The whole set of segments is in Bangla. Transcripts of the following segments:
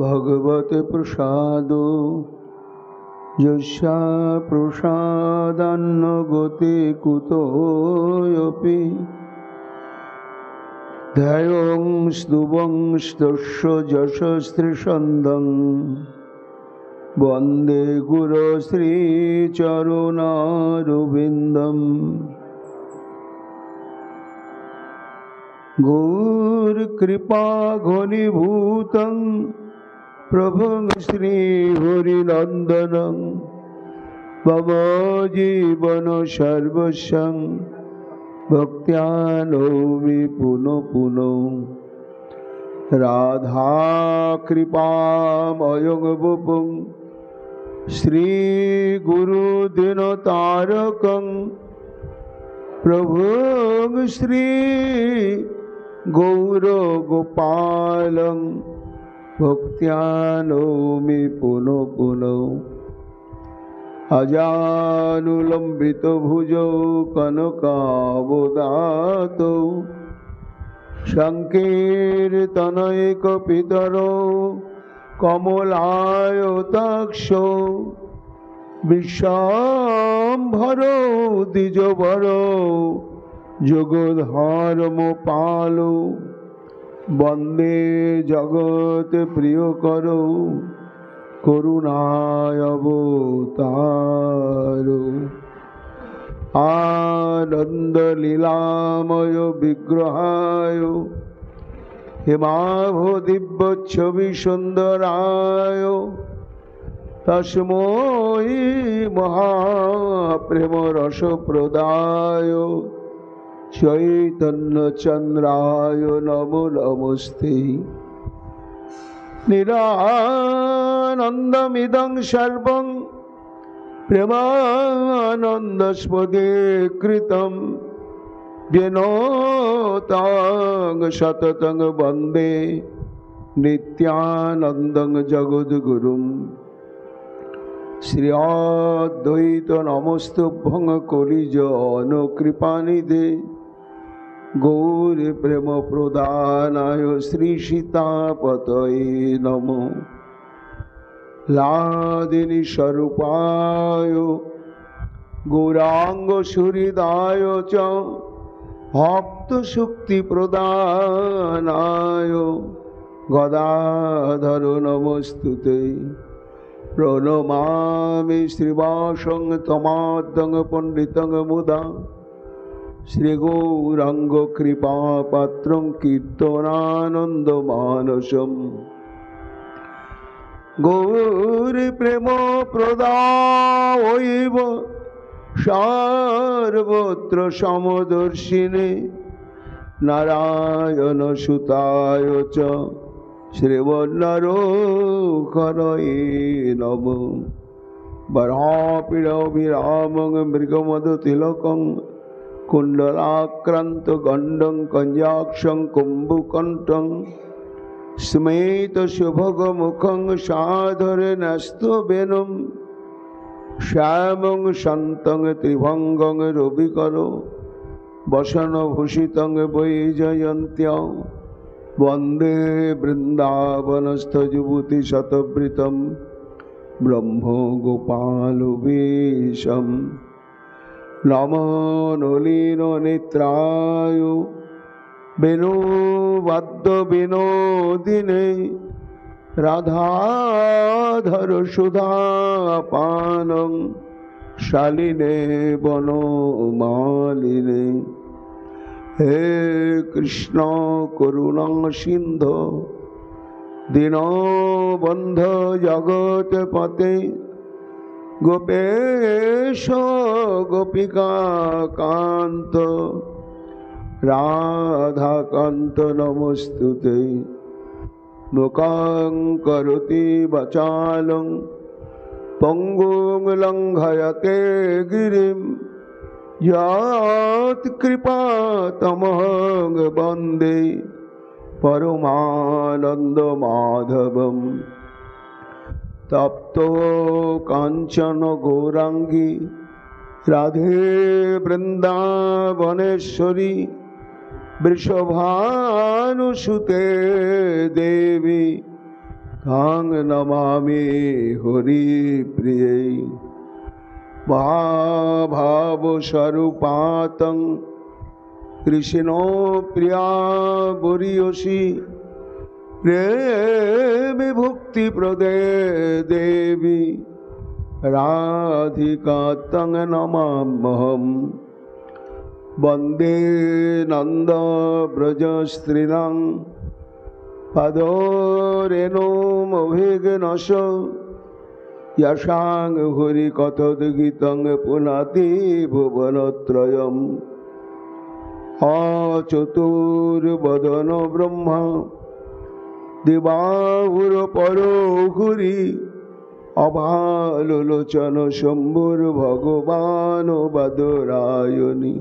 भगवते प्रसादो यस्या प्रसादान्न गते कुतोऽपि ध्यायं स्तुवं स्तस्य यशस्त्रिशन्दं वन्दे गुरो श्रीचरुणारविन्दम् गौरकृपा घनीभूतं प्रभुं श्रीहरिनन्दनं मम जीवन सर्वस्वं भक्त्या नौमि पुनः पुनः राधा कृपामयं वपुं श्रीगुरुदिनतारकं प्रभुं श्री गौरगोपालं भक्त्या नौमि पुनः पुनः अजानुलम्बितभुजौ कनकावदातौ संकीर्तनैकपितरौ कमलायताक्षौ विश्वाम्भरौ द्विजवरौ जगद्धारमपालौ वन्दे जगत् प्रियकरौ करुणावतारो आनन्दलीलामय विग्रहाय हेमाभदिव्यच्छविसुन्दराय तस्मै महाप्रेमरसप्रदाय चैतन्यचन्द्राय नमो नमस्ते। निरानन्दमिदं सर्वं प्रेमानन्दस्पदे कृतं येनोतं सततं वन्दे नित्यानन्दं जगद्गुरुं। श्री अद्वैत नमस्तुभ्यं कलिजनकृपानिधे गौरी प्रेम प्रदानाय श्री सीतापतये नमो। लादिनी स्वरूपाय गौरांग सुहृदाय च भक्त शक्ति प्रदानाय गदाधर नमस्तुते। प्रणमामि श्रीवासं तमाद्दं पंडितं मुदा श्री गौरांग कृपा पात्रं कीर्तनानन्दमानसम्। गौरी प्रेम प्रदायैव सर्वत्र समदर्शिने नारायण सुताय च श्रीवल्लभकरये नमः। वरापीडविरामं मृगमदतिलकं कुंडलाक्रांत गंडं कंजाक्षं कुंभकंठं स्मेतशुभगमुखं साधरे न्यस्तवेणुं श्यामं शान्तं त्रिभंगं रविकरो वसनभूषितं वैजयन्त्यां वन्दे वृन्दावनस्थयुवतिशतवृतं ब्रह्मगोपालवेशम्। नमो नलिननेत्राय वेणुवाद्यविनोदिने राधाधर सुधापानं शालिने वनमालिने। हे कृष्ण करुणा सिंधु दीनबन्धु जगत्पते गोपेश गोपिका कांत राधाकांत नमस्तुते। मुखं करोति वाचालं पंगुं लंघयते गिरिं यत्कृपातमहं वन्दे परमानन्दमाधवम्। तप्तो कांचन गौरांगी राधे वृंदावनेश्वरी वृषभानुसुते देवी तं नमामि हरिप्रिये महाभावस्वरूपातं कृष्णो प्रिया बुरीयसी प्रेम भुक्ति प्रदे देवी राधिका तं नमाम्यहं वन्दे नन्द ब्रज स्त्रीणां पदोरेणुमभिघ्नश यशां हरिकथोद्गीतं पुनाति भुवनत्रयम् अचतुर्वदन ब्रह्मा दिवाहुरपरो हरि अभालोचन शम्भुर्भगवान् बदरायणि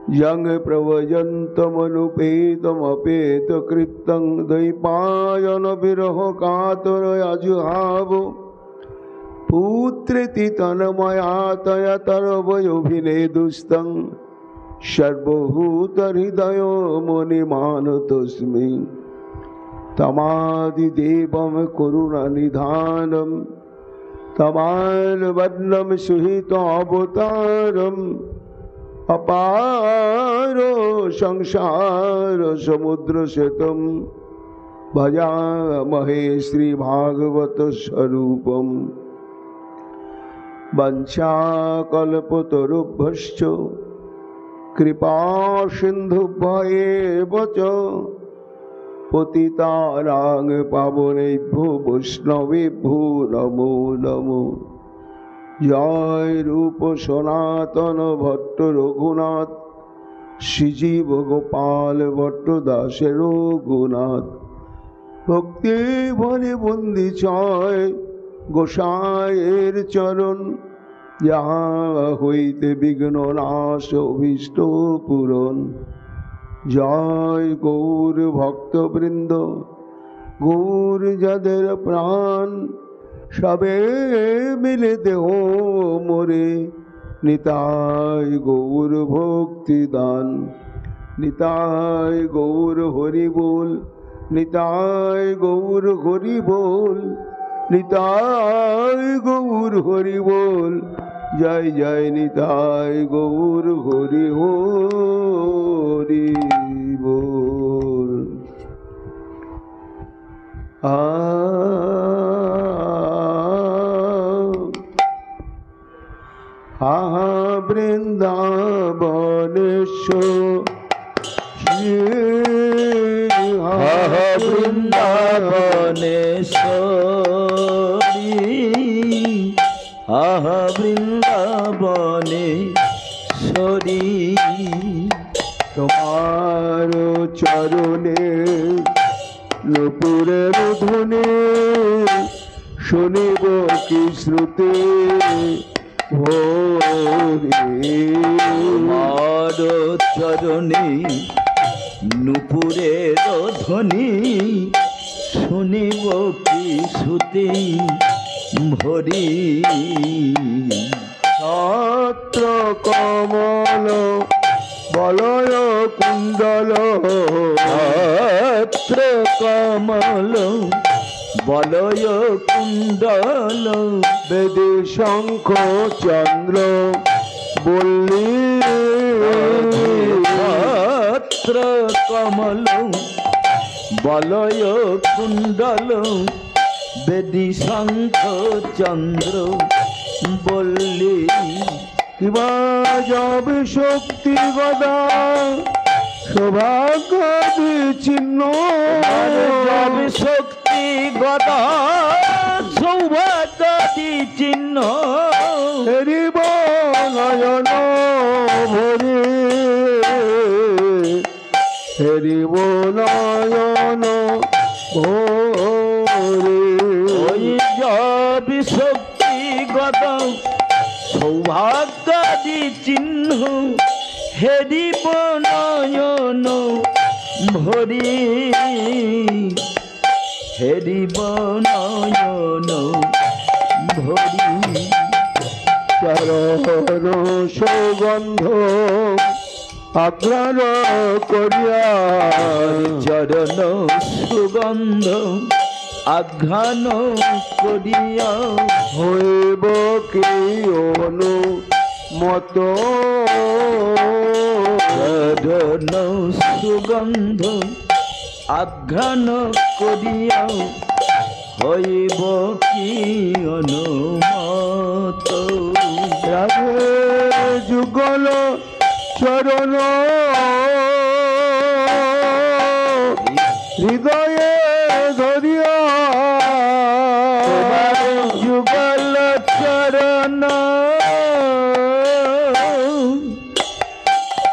यं प्रव्रजन्तमनुपेतमपेतकृतं द्वैपायन विरह कातरयाजुहाव पुत्रेति तन्मया तया तरवयोभिनेदुस्तं सर्वभूतहृदय मुनिमानतोऽस्मि तमादिदेवं करुणानिधानं तमालवर्णं सुहितावतारम् अपारो संसार समुद्रशतं भजामहे श्रीभागवत स्वरूपम् वंशाकल्पतरुभ्यश्च कृपा सिन्धुभ्येव च पतितानां पावनेभ्यो वैष्णवेभ्यो नमो नमो। जय रूप सनातन भट्ट रघुनाथ श्रीजीव गोपाल भट्ट दास रघुनाथ भक्ति भरे बंदी छय गोसाइर चरण जहाँ हईते विघ्न नाश अभीष्ट पूरण। जय गौर भक्तवृंद गौर जदेर प्राण सबे मिले देह मोरे निताय गौर भक्ति दान निताय गौर हरि बोल निताय गौर हरि बोल निताय गौर हरि बोल जय जय निताय गौर हरि हरि बोल। आहा वृंदावनेश्वरी आहा वृंदावनेश्वरी आहा वृंदावनेश्वरी তোমার চরণে নুপুরের ধ্বনি শুনিব কি শ্রুতি তোমার চরণে নুপুরের ধ্বনি শুনিব কি শ্রুতি ভরি। ছাত্র কমল বলয় কুণ্ডল ছাত্র কমল বলয় কুণ্ডল বেদে শঙ্খ চন্দ্র বল্লী ছাত্র কমল বলয় কুণ্ডল বেদি শঙ্খ চন্দ্র বল্লী। কিবা যাবে শক্তি গদা সৌভাগ্য চিহ্ন যাবে শক্তি গদা সৌভাগ্য চিহ্ন হেরিব নয়ন ভরে হেরিব নয়ন ভরে। ওই যাবে শক্তি গদা সৌভাগ্যাদি চিহ্ন হেরিব নয়ন ভরি হেরিব নয়ন ভরি। চরণ সৌগন্ধ আগ্রাণ করিয়া চরণ সুগন্ধ আঘ্রাণ করিয়া হইব কি অনুমত চরণ সুগন্ধ আঘ্রাণ করিয়া হইব কি অনুমত রাধে যুগল চরণ হৃদয়ে ধরিয়া যুগল চরণ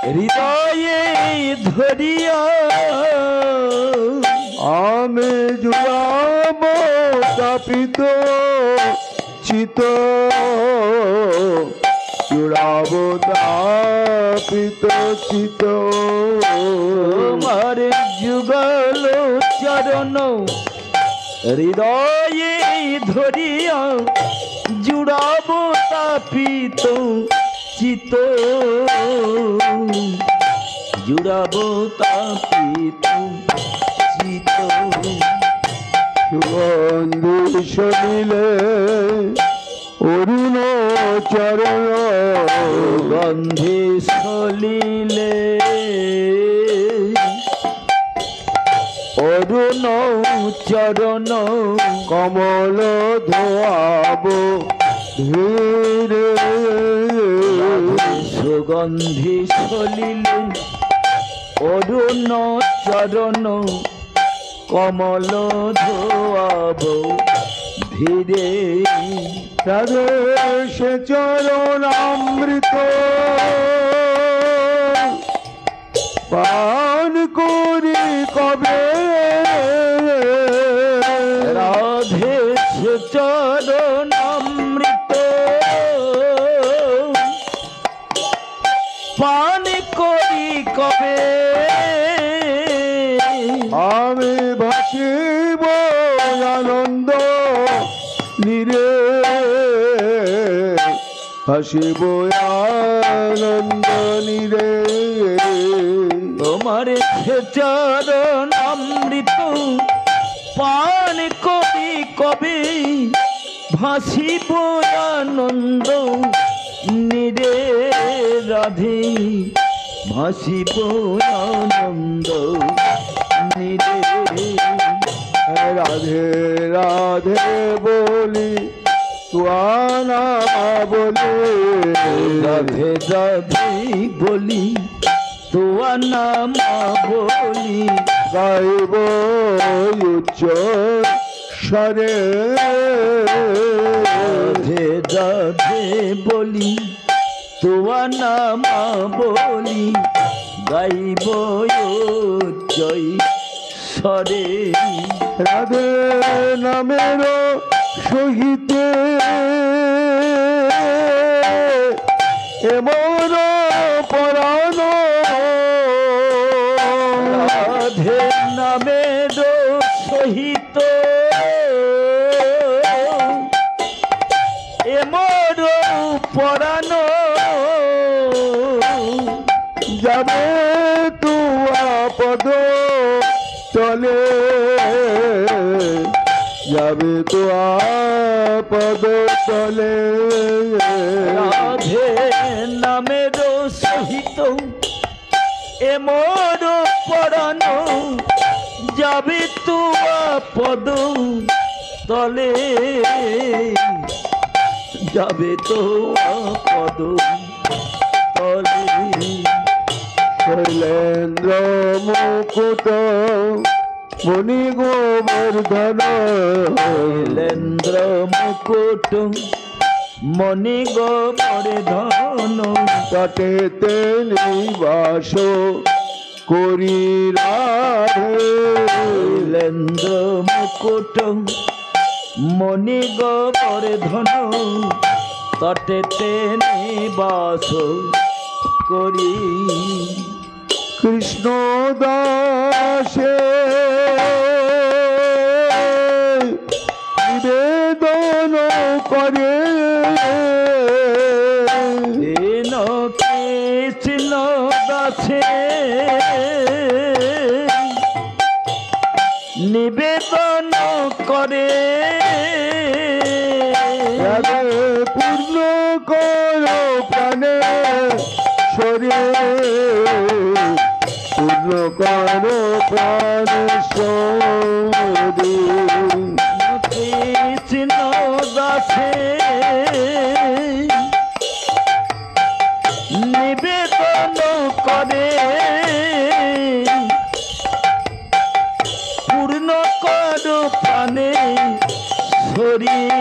হৃদয়ে ধরিয়া আমি জুড়াব তাপিত চিত জুড়াব তাপিত চিত তোমার যুগল চরণ হৃদয়ে ধরিয়া জুড়াব তাপিত চিত জুড়াব তাপিত চিত সুগন্ধি শনিলে অরুণ চরণ গন্ধি সলিলে অরুণ চরণ কমল ধোয়াব ধীরে সুগন্ধি সলিলে অরুণ চরণ কমল ধোয়াব ধীরে রাধে সে চরণ অমৃত পান করি কবে রাধে সে চরণ অমৃত পান করি কবে আমি ভাসিব আনন্দ নিরে ভাসিব আনন্দ নিরে তোমার সে চরণ অমৃত পান করি কবে ভাসিব আনন্দ নিরে রাধে ভাসিব আনন্দ নিরে রাধে রাধে বলি তুয়ানা বলি রাধে রাধে বলি তোয়া নাম বলি গাইব উচ্চ স্বরে রাধে রাধে বলি তোয়া নাম বলি গাইব জয় স্বরে রাধে নামের সহিতে এমন পরাণ রাধে নামের সহিত এমর পরাণ যাবে তুয়া পদ তলে যাবে তুয়া পদ তলে রাধে নামের সহিত এমর পরাণ যাবে তুয়া পদ তলে যাবে তো পদ তলে শৈলেন্দ্র মুকুট মুনি গোবর্ধন শৈলেন্দ্র মুকুট মণি গোবর্ধন তটেতে নিবাস করি রাধে শৈলেন্দ্র মুকুট মণি গোবর্ধন তটেতে নিবাস করি কৃষ্ণ দাসে নিবেদন করে কৃষ্ণ দাসে নিবেদন করে পূর্ণ করো প্রাণে শরীর, পূর্ণ করো প্রাণ শরীর। চিহ্ন দাসে নিবেদন করে পূর্ণ করো প্রাণে শরীর,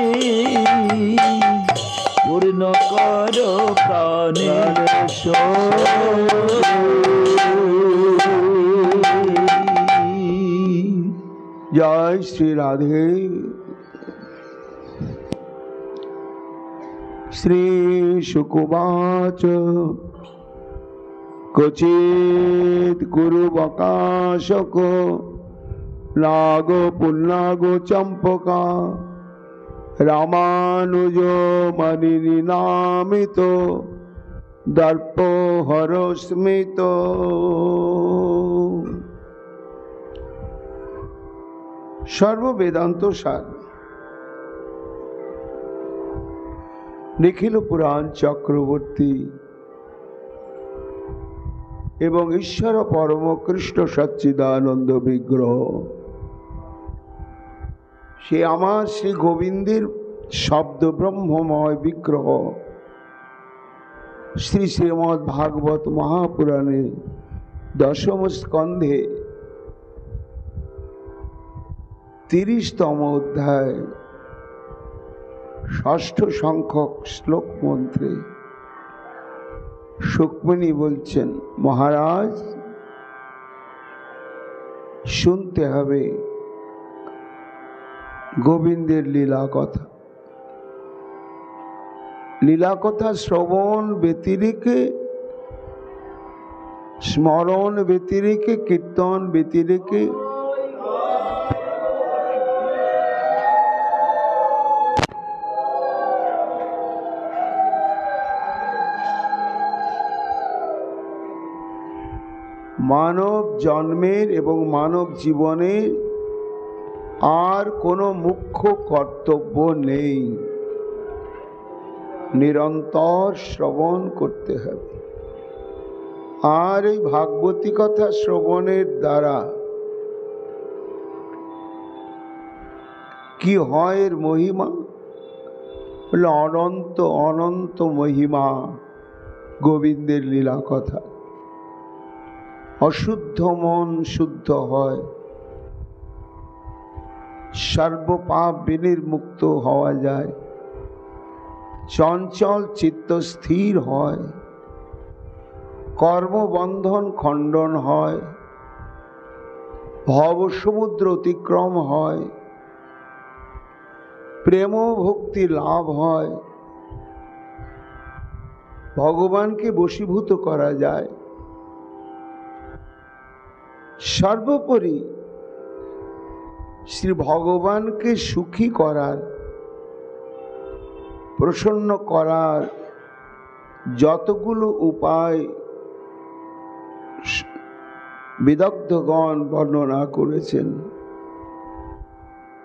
পূর্ণ করো প্রাণে জয় শ্রী রাধে। শ্রী শুকুবাচ ক্বচিৎ গুরু বকাশক নাগ পুন্নাগ চম্পকা রামানুজ মণিনামিত দর্প হরস্মিত। সর্ববেদান্ত সার নিখিল পুরাণ চক্রবর্তী এবং ঈশ্বর পরম কৃষ্ণ সচ্চিদানন্দ বিগ্রহ, সে আমার শ্রী গোবিন্দের শব্দ ব্রহ্মময় বিগ্রহ শ্রী শ্রীমদ্ ভাগবত মহাপুরাণে দশম স্কন্ধে 30তম অধ্যায় ষষ্ঠ সংখ্যক শ্লোক মন্ত্রে সুকমণি বলছেন, মহারাজ শুনতে হবে গোবিন্দের লীলা কথা। লীলা কথা শ্রবণ ব্যতিরেকে, স্মরণ ব্যতিরেকে, কীর্তন ব্যতিরেকে মানব জন্মের এবং মানব জীবনে আর কোনো মুখ্য কর্তব্য নেই। নিরন্তর শ্রবণ করতে হবে। আর এই ভাগবতী কথা শ্রবণের দ্বারা কি হয়, এর মহিমা বলে অনন্ত অনন্ত মহিমা গোবিন্দের লীলা কথা। অশুদ্ধ মন শুদ্ধ হয়, সর্বপাপ বিনির্মুক্ত হওয়া যায়, চঞ্চল চিত্ত স্থির হয়, কর্মবন্ধন খণ্ডন হয়, ভবসমুদ্র অতিক্রম হয়, প্রেম ভক্তি লাভ হয়, ভগবানকে বশীভূত করা যায়। সর্বোপরি শ্রী ভগবানকে সুখী করার, প্রসন্ন করার যতগুলো উপায় বিদগ্ধগণ বর্ণনা করেছেন,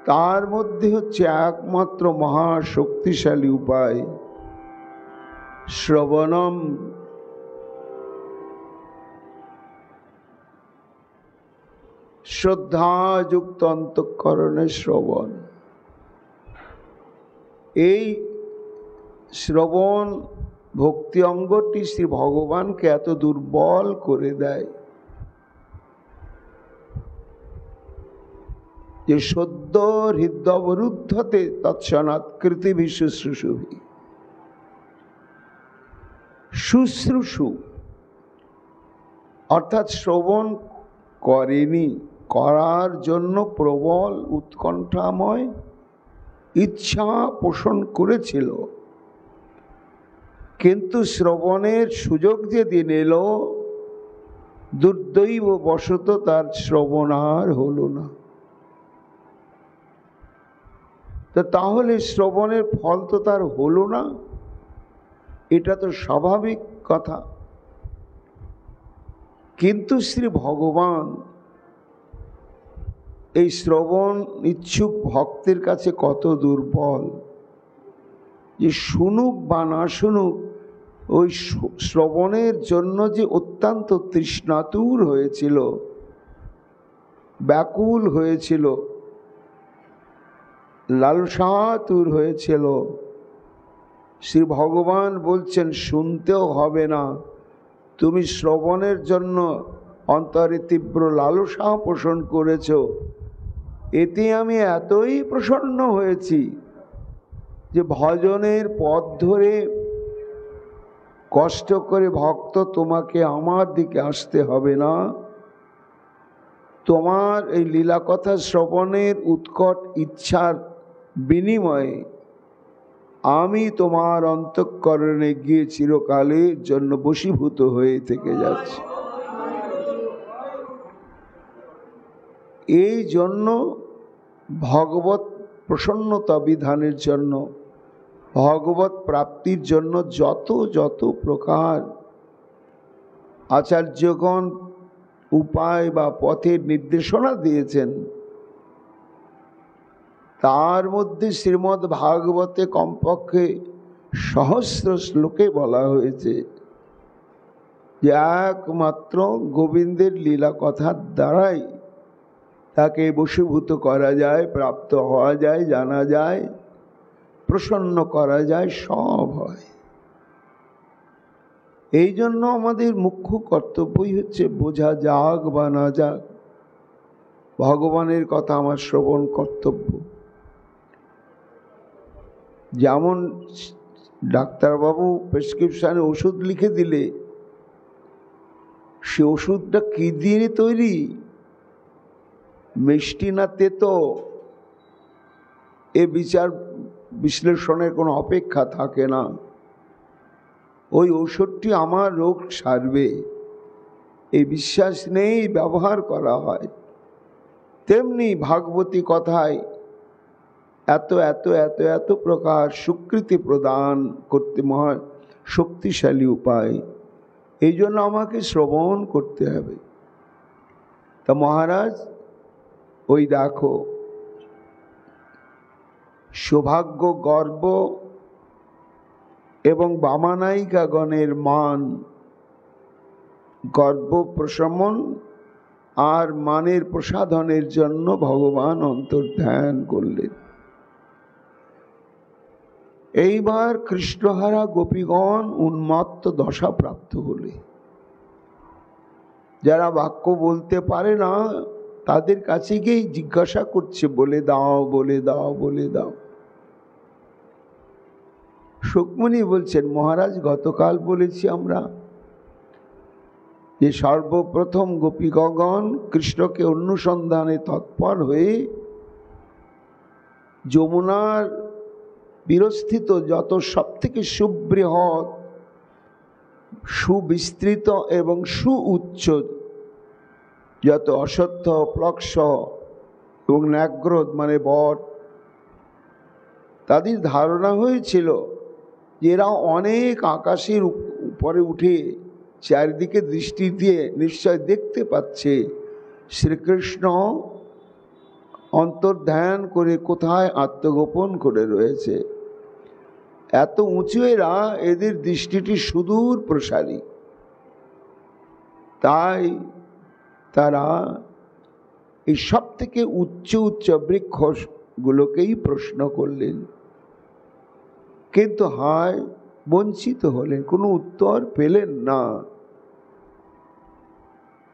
তার মধ্যে হচ্ছে একমাত্র মহাশক্তিশালী উপায় শ্রবণম। শ্রদ্ধাযুক্ত অন্তঃকরণে শ্রবণ। এই শ্রবণ ভক্তি অঙ্গটি শ্রী ভগবানকে এত দুর্বল করে দেয় যে সদ্য হৃদয়বরুদ্ধতে তৎসনাৎ কৃতিভি শুশ্রূষুভি। শুশ্রূষু অর্থাৎ শ্রবণ করেনি, করার জন্য প্রবল উৎকণ্ঠাময় ইচ্ছা পোষণ করেছিল, কিন্তু শ্রবণের সুযোগ যেদিন এলো, দুর্দৈব বশত তার শ্রবণ আর হলো না। তাহলে শ্রবণের ফল তো তার হলো না, এটা তো স্বাভাবিক কথা। কিন্তু শ্রী ভগবান এই শ্রবণ ইচ্ছুক ভক্তের কাছে কত দুর্বল, যে শুনুক বা না শুনুক, ওই শ্রবণের জন্য যে অত্যন্ত তৃষ্ণাতুর হয়েছিল, ব্যাকুল হয়েছিল, লালসাতুর হয়েছিল, শ্রী ভগবান বলছেন শুনতেও হবে না, তুমি শ্রবণের জন্য অন্তরে তীব্র লালসা পোষণ করেছ, এতে আমি এতই প্রসন্ন হয়েছি যে ভজনের পথ ধরে কষ্ট করে ভক্ত তোমাকে আমার দিকে আসতে হবে না, তোমার এই লীলা কথা শ্রবণের উৎকট ইচ্ছার বিনিময়ে আমি তোমার অন্তঃকরণে গিয়ে চিরকালের জন্য বশীভূত হয়ে থেকে যাচ্ছি। এই জন্য ভগবত প্রসন্নতা বিধানের জন্য, ভগবত প্রাপ্তির জন্য যত যত প্রকার আচার্যগণ উপায় বা পথের নির্দেশনা দিয়েছেন, তার মধ্যে শ্রীমদ্ ভাগবতে কমপক্ষে সহস্র শ্লোকে বলা হয়েছে যে একমাত্র গোবিন্দের লীলা কথার দ্বারাই তাকে বশীভূত করা যায়, প্রাপ্ত হওয়া যায়, জানা যায়, প্রসন্ন করা যায়, সব হয়। এই জন্য আমাদের মুখ্য কর্তব্যই হচ্ছে বোঝা যাক বা না যাক, ভগবানের কথা আমার শ্রবণ কর্তব্য। যেমন ডাক্তারবাবু প্রেসক্রিপশানে ওষুধ লিখে দিলে সে ওষুধটা কি দিয়ে তৈরি, মিষ্টি না তেতো, এ বিচার বিশ্লেষণের কোনো অপেক্ষা থাকে না। ওই ওষুধটি আমার রোগ সারবে এই বিশ্বাস নেই ব্যবহার করা হয়। তেমনি ভাগবতী কথায় এত এত এত এত প্রকার স্বীকৃতি প্রদান করতে মহা শক্তিশালী উপায়, এই জন্য আমাকে শ্রবণ করতে হবে। তা মহারাজ ওই দেখো, সৌভাগ্য গর্ব এবং বামানায়িকাগণের মান, গর্ব প্রশমন আর মানের প্রসাধনের জন্য ভগবান অন্তর্ধান করলেন। এইবার কৃষ্ণহারা গোপীগণ উন্মত্ত দশা প্রাপ্ত হলে, যারা বাক্য বলতে পারে না তাদের কাছে গিয়ে জিজ্ঞাসা করছে, বলে দাও বলে দাও বলে দাও। সুকমণি বলছেন, মহারাজ গতকাল বলেছি আমরা যে সর্বপ্রথম গোপীগণ কৃষ্ণকে অনুসন্ধানে তৎপর হয়ে যমুনার বিরস্থিত যত সবথেকে সুবৃহৎ, সুবিস্তৃত এবং সুউচ্চ যত অশ্বত্থ, প্লক্ষ এবং ন্যাগ্রদ মানে বট, তাদের ধারণা হয়েছিল যে এরা অনেক আকাশের উপরে উঠে চারিদিকে দৃষ্টি দিয়ে নিশ্চয় দেখতে পাচ্ছে শ্রীকৃষ্ণ অন্তর্ধান করে কোথায় আত্মগোপন করে রয়েছে। এত উঁচু এরা, এদের দৃষ্টিটি সুদূর প্রসারী। তাই তারা এই সব থেকে উচ্চ উচ্চ বৃক্ষগুলোকেই প্রশ্ন করলেন, কিন্তু হায় বঞ্চিত হলেন, কোনো উত্তর পেলেন না,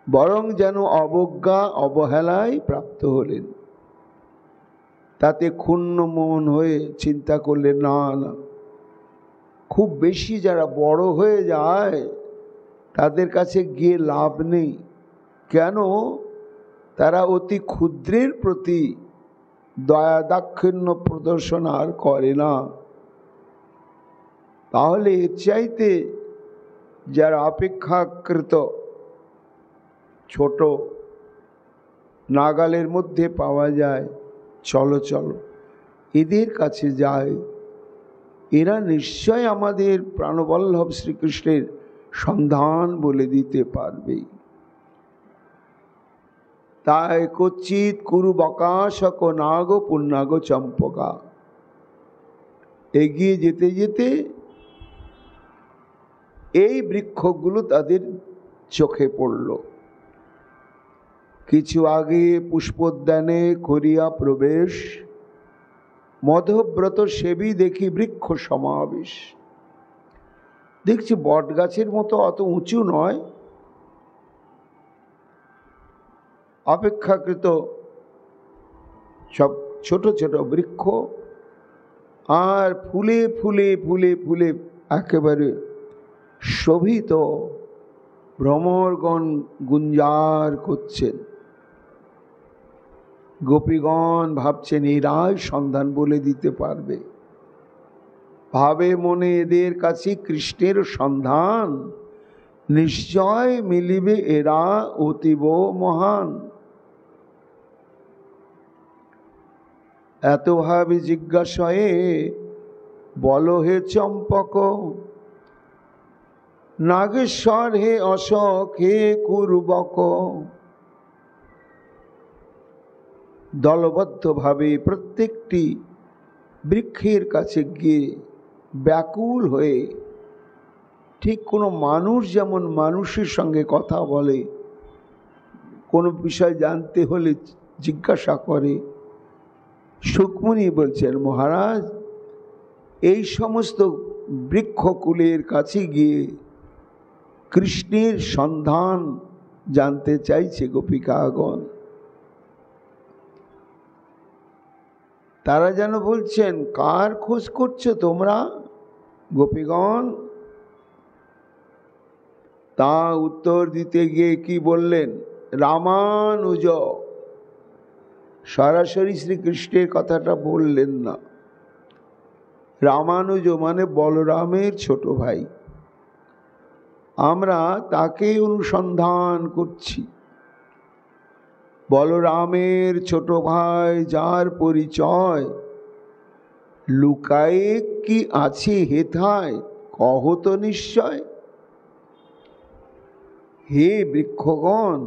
বরং যেন অবজ্ঞা অবহেলায় প্রাপ্ত হলেন। তাতে ক্ষুণ্ণ মন হয়ে চিন্তা করলেন, না না, খুব বেশি যারা বড় হয়ে যায় তাদের কাছে গিয়ে লাভ নেই। কেন? তারা অতি ক্ষুদ্রের প্রতি দয়া দাক্ষিণ্য প্রদর্শন আর করে না। তাহলে এর চাইতে যারা অপেক্ষাকৃত ছোট, নাগালের মধ্যে পাওয়া যায়, চলো চলো এদের কাছে যায়, এরা নিশ্চয় আমাদের প্রাণবল্লভ শ্রীকৃষ্ণের সন্ধান বলে দিতে পারবে। তাই কচিত কুরু বকাশক নাগ পুণ্যাগ চম্পকা। এগিয়ে যেতে যেতে এই বৃক্ষগুলো তাদের চোখে পড়ল। কিছু আগে পুষ্পোদ্যানে করিয়া প্রবেশ, মধব্রত সেবী দেখি বৃক্ষ সমাবেশ। দেখছি বট গাছের মতো অত উঁচু নয়, অপেক্ষাকৃত সব ছোট ছোট বৃক্ষ, আর ফুলে ফুলে ফুলে ফুলে একেবারে শোভিত। ভ্রমরগণ গুঞ্জার করছেন, গোপীগণ ভাবছেন এরাই সন্ধান বলে দিতে পারবে। ভাবে মনে এদের কাছে কৃষ্ণের সন্ধান নিশ্চয় মিলিবে, এরা অতীব মহান। এত ভাবে জিজ্ঞাসয়ে বল হে চম্পক, নাগেশ্বর হে অশোক হে কুরুবক। দলবদ্ধভাবে প্রত্যেকটি বৃক্ষের কাছে গিয়ে ব্যাকুল হয়ে, ঠিক কোনো মানুষ যেমন মানুষের সঙ্গে কথা বলে, কোনো বিষয় জানতে হলে জিজ্ঞাসা করে, সুকমুনি বলছেন মহারাজ এই সমস্ত বৃক্ষকুলের কাছে গিয়ে কৃষ্ণের সন্ধান জানতে চাইছে গোপিকাগণ। তারা যেন বলছেন কার খোঁজ করছো তোমরা গোপীগণ? তা উত্তর দিতে গিয়ে কি বললেন? রামানুজ। সরাসরি শ্রীকৃষ্ণের কথাটা বললেন না। রামানুজ মানে বলরামের ছোট ভাই, আমরা তাকে অনুসন্ধান করছি। বলরামের ছোট ভাই যার পরিচয়, লুকায়ে কি আছে হেথায় কহ তো নিশ্চয়। হে বৃক্ষগণ,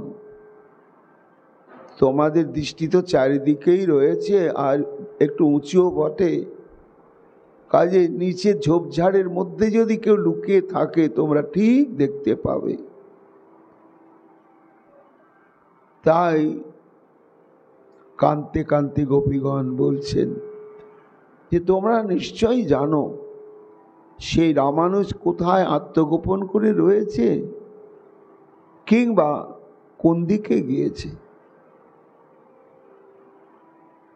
তোমাদের দৃষ্টি তো চারিদিকেই রয়েছে, আর একটু উঁচুও বটে, কাজে নিচে ঝোপঝাড়ের মধ্যে যদি কেউ লুকিয়ে থাকে তোমরা ঠিক দেখতে পাবে। তাই কান্তে কান্তে গোপীগণ বলছেন যে তোমরা নিশ্চয়ই জানো সেই রামানুজ কোথায় আত্মগোপন করে রয়েছে, কিংবা কোন দিকে গিয়েছে।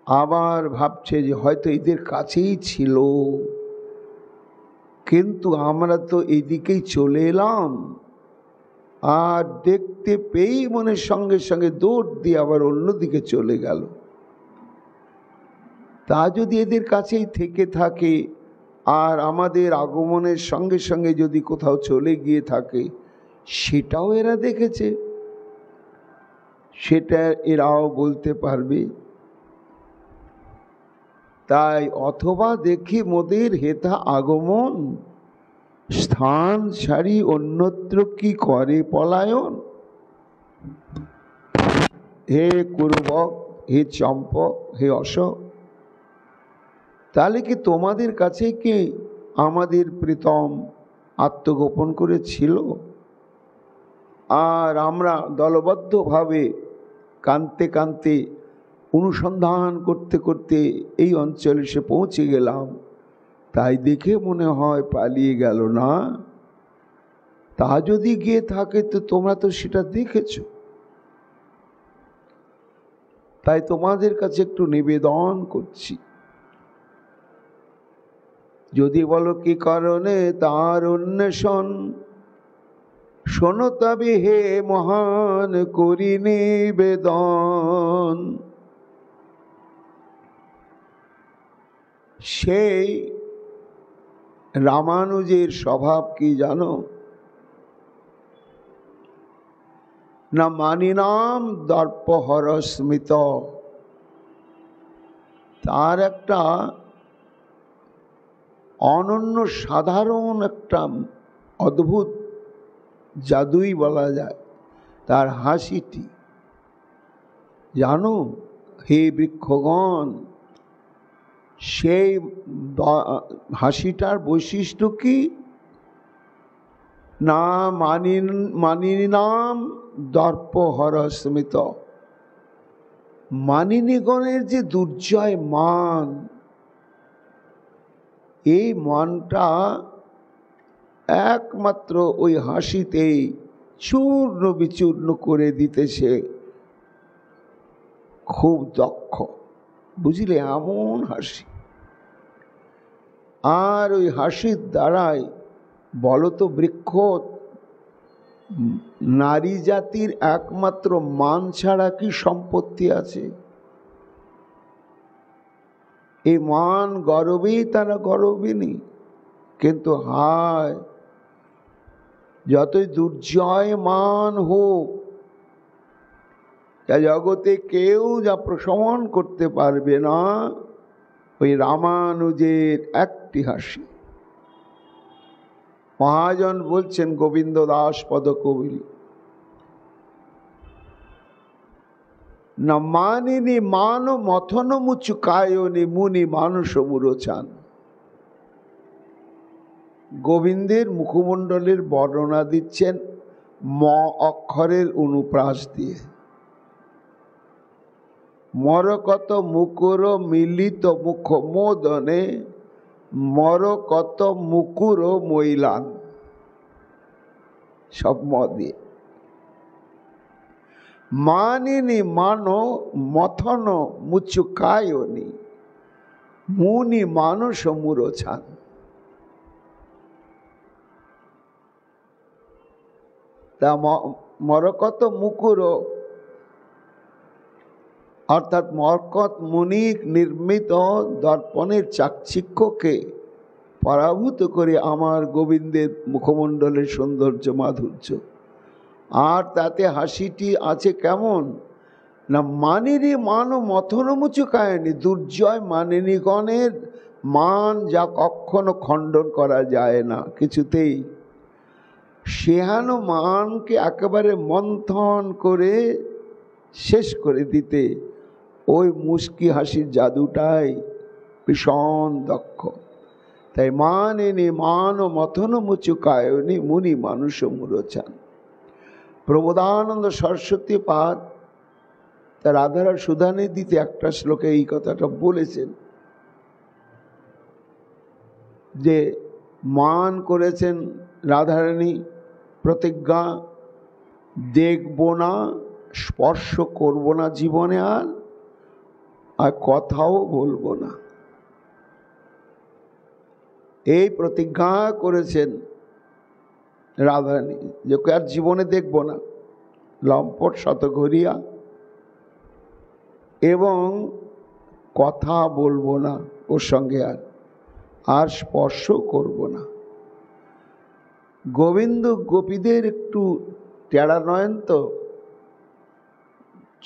আবার ভাবছে যে হয়তো এদের কাছেই ছিল, কিন্তু আমরা তো এদিকেই চলে এলাম, আর দেখতে পেয়েই মনের সঙ্গে সঙ্গে দৌড় দিয়ে আবার অন্যদিকে চলে গেল। তা যদি এদের কাছেই থেকে থাকে আর আমাদের আগমনের সঙ্গে সঙ্গে যদি কোথাও চলে গিয়ে থাকে, সেটাও এরা দেখেছে, সেটা এরাও বলতে পারবে। তাই অথবা দেখি মোদের হেথা আগমন, স্থান ছাড়ি অন্যত্র কি করে পলায়ন। হে কুরুবক, হে চম্পক, হে অশোক, তাহলে কি তোমাদের কাছে কি আমাদের প্রীতম আত্মগোপন করেছিল? আর আমরা দলবদ্ধভাবে কাঁদতে কাঁদতে অনুসন্ধান করতে করতে এই অঞ্চলে এসে পৌঁছে গেলাম, তাই দেখে মনে হয় পালিয়ে গেল না। তা যদি গিয়ে থাকে তো তোমরা তো সেটা দেখেছ, তাই তোমাদের কাছে একটু নিবেদন করছি, যদি বলো কি কারণে তার অন্বেষণ, শোনো তবে হে মহান করি নিবেদন। সেই রামানুজের স্বভাব কি জানো না? মানি নাম দর্পহর স্মিত। তার একটা অনন্য সাধারণ একটা অদ্ভুত জাদুই বলা যায় তার হাসিটি। জানো হে বৃক্ষগণ, সেই হাসিটার বৈশিষ্ট্য কি না, মানিনাম দর্পহর স্মিত। মানিনীগণের যে দুর্জয় মান, এই মানটা একমাত্র ওই হাসিতেই চূর্ণ বিচূর্ণ করে দিতেছে। খুব দক্ষ, বুঝলে, এমন হাসি। আর ওই হাসির দ্বারাই বলতো বৃক্ষ নারী জাতির একমাত্র মান ছাড়া কি সম্পত্তি আছে? এই মান গর্বেই তারা গর্বিনী। কিন্তু হায়, যতই দুর্জয় মান হোক, জগতে কেউ যা প্রশমন করতে পারবে না ওই রামানুজের একটি হাসি। মহাজন বলছেন গোবিন্দ দাস পদকবি, না মানিনি মান মথন মুচু কায়নি মুনি মানুষ মুরোচান। গোবিন্দের মুখমণ্ডলের বর্ণনা দিচ্ছেন ম অক্ষরের অনুপ্রাস দিয়ে। মরকত মুকুর মিলিত মুখ মোদনে, মরকত মুকুর মইলান, সব ম দিয়ে। মানিনি মানো মথন মুচু কায়নি মুনি মানুষ মুরোছান। তা মরকত মুকুর অর্থাৎ মরকত মুনি নির্মিত দর্পণের চাকচিক্যকে পরাভূত করে আমার গোবিন্দের মুখমণ্ডলের সৌন্দর্য মাধুর্য। আর তাতে হাসিটি আছে কেমন না, মানিনী মান মথনমুচু কায়নি, দুর্জয় মানিনীগণের মান যা কখনো খণ্ডন করা যায় না কিছুতেই, সেহান মানকে একেবারে মন্থন করে শেষ করে দিতে ওই মুস্কি হাসির জাদুটাই ভীষণ দক্ষ। তাই মানিনী মান মথনমুচু কায়নি মুনি মানুষ মুরোচান। প্রবোধানন্দ সরস্বতী পাদ তার রাধারা সুধানিধিতে একটা শ্লোকে এই কথাটা বলেছেন যে মান করেছেন রাধারানী প্রতিজ্ঞা, দেখব না, স্পর্শ করব না জীবনে, আর কথাও বলবো না। এই প্রতিজ্ঞা করেছেন রাধারানী যে আর জীবনে দেখব না, লম্পট শতঘরিয়া, এবং কথা বলবো না ওর সঙ্গে, আর স্পর্শ করব না। গোবিন্দ গোপীদের একটু টেরা নয়ন তো,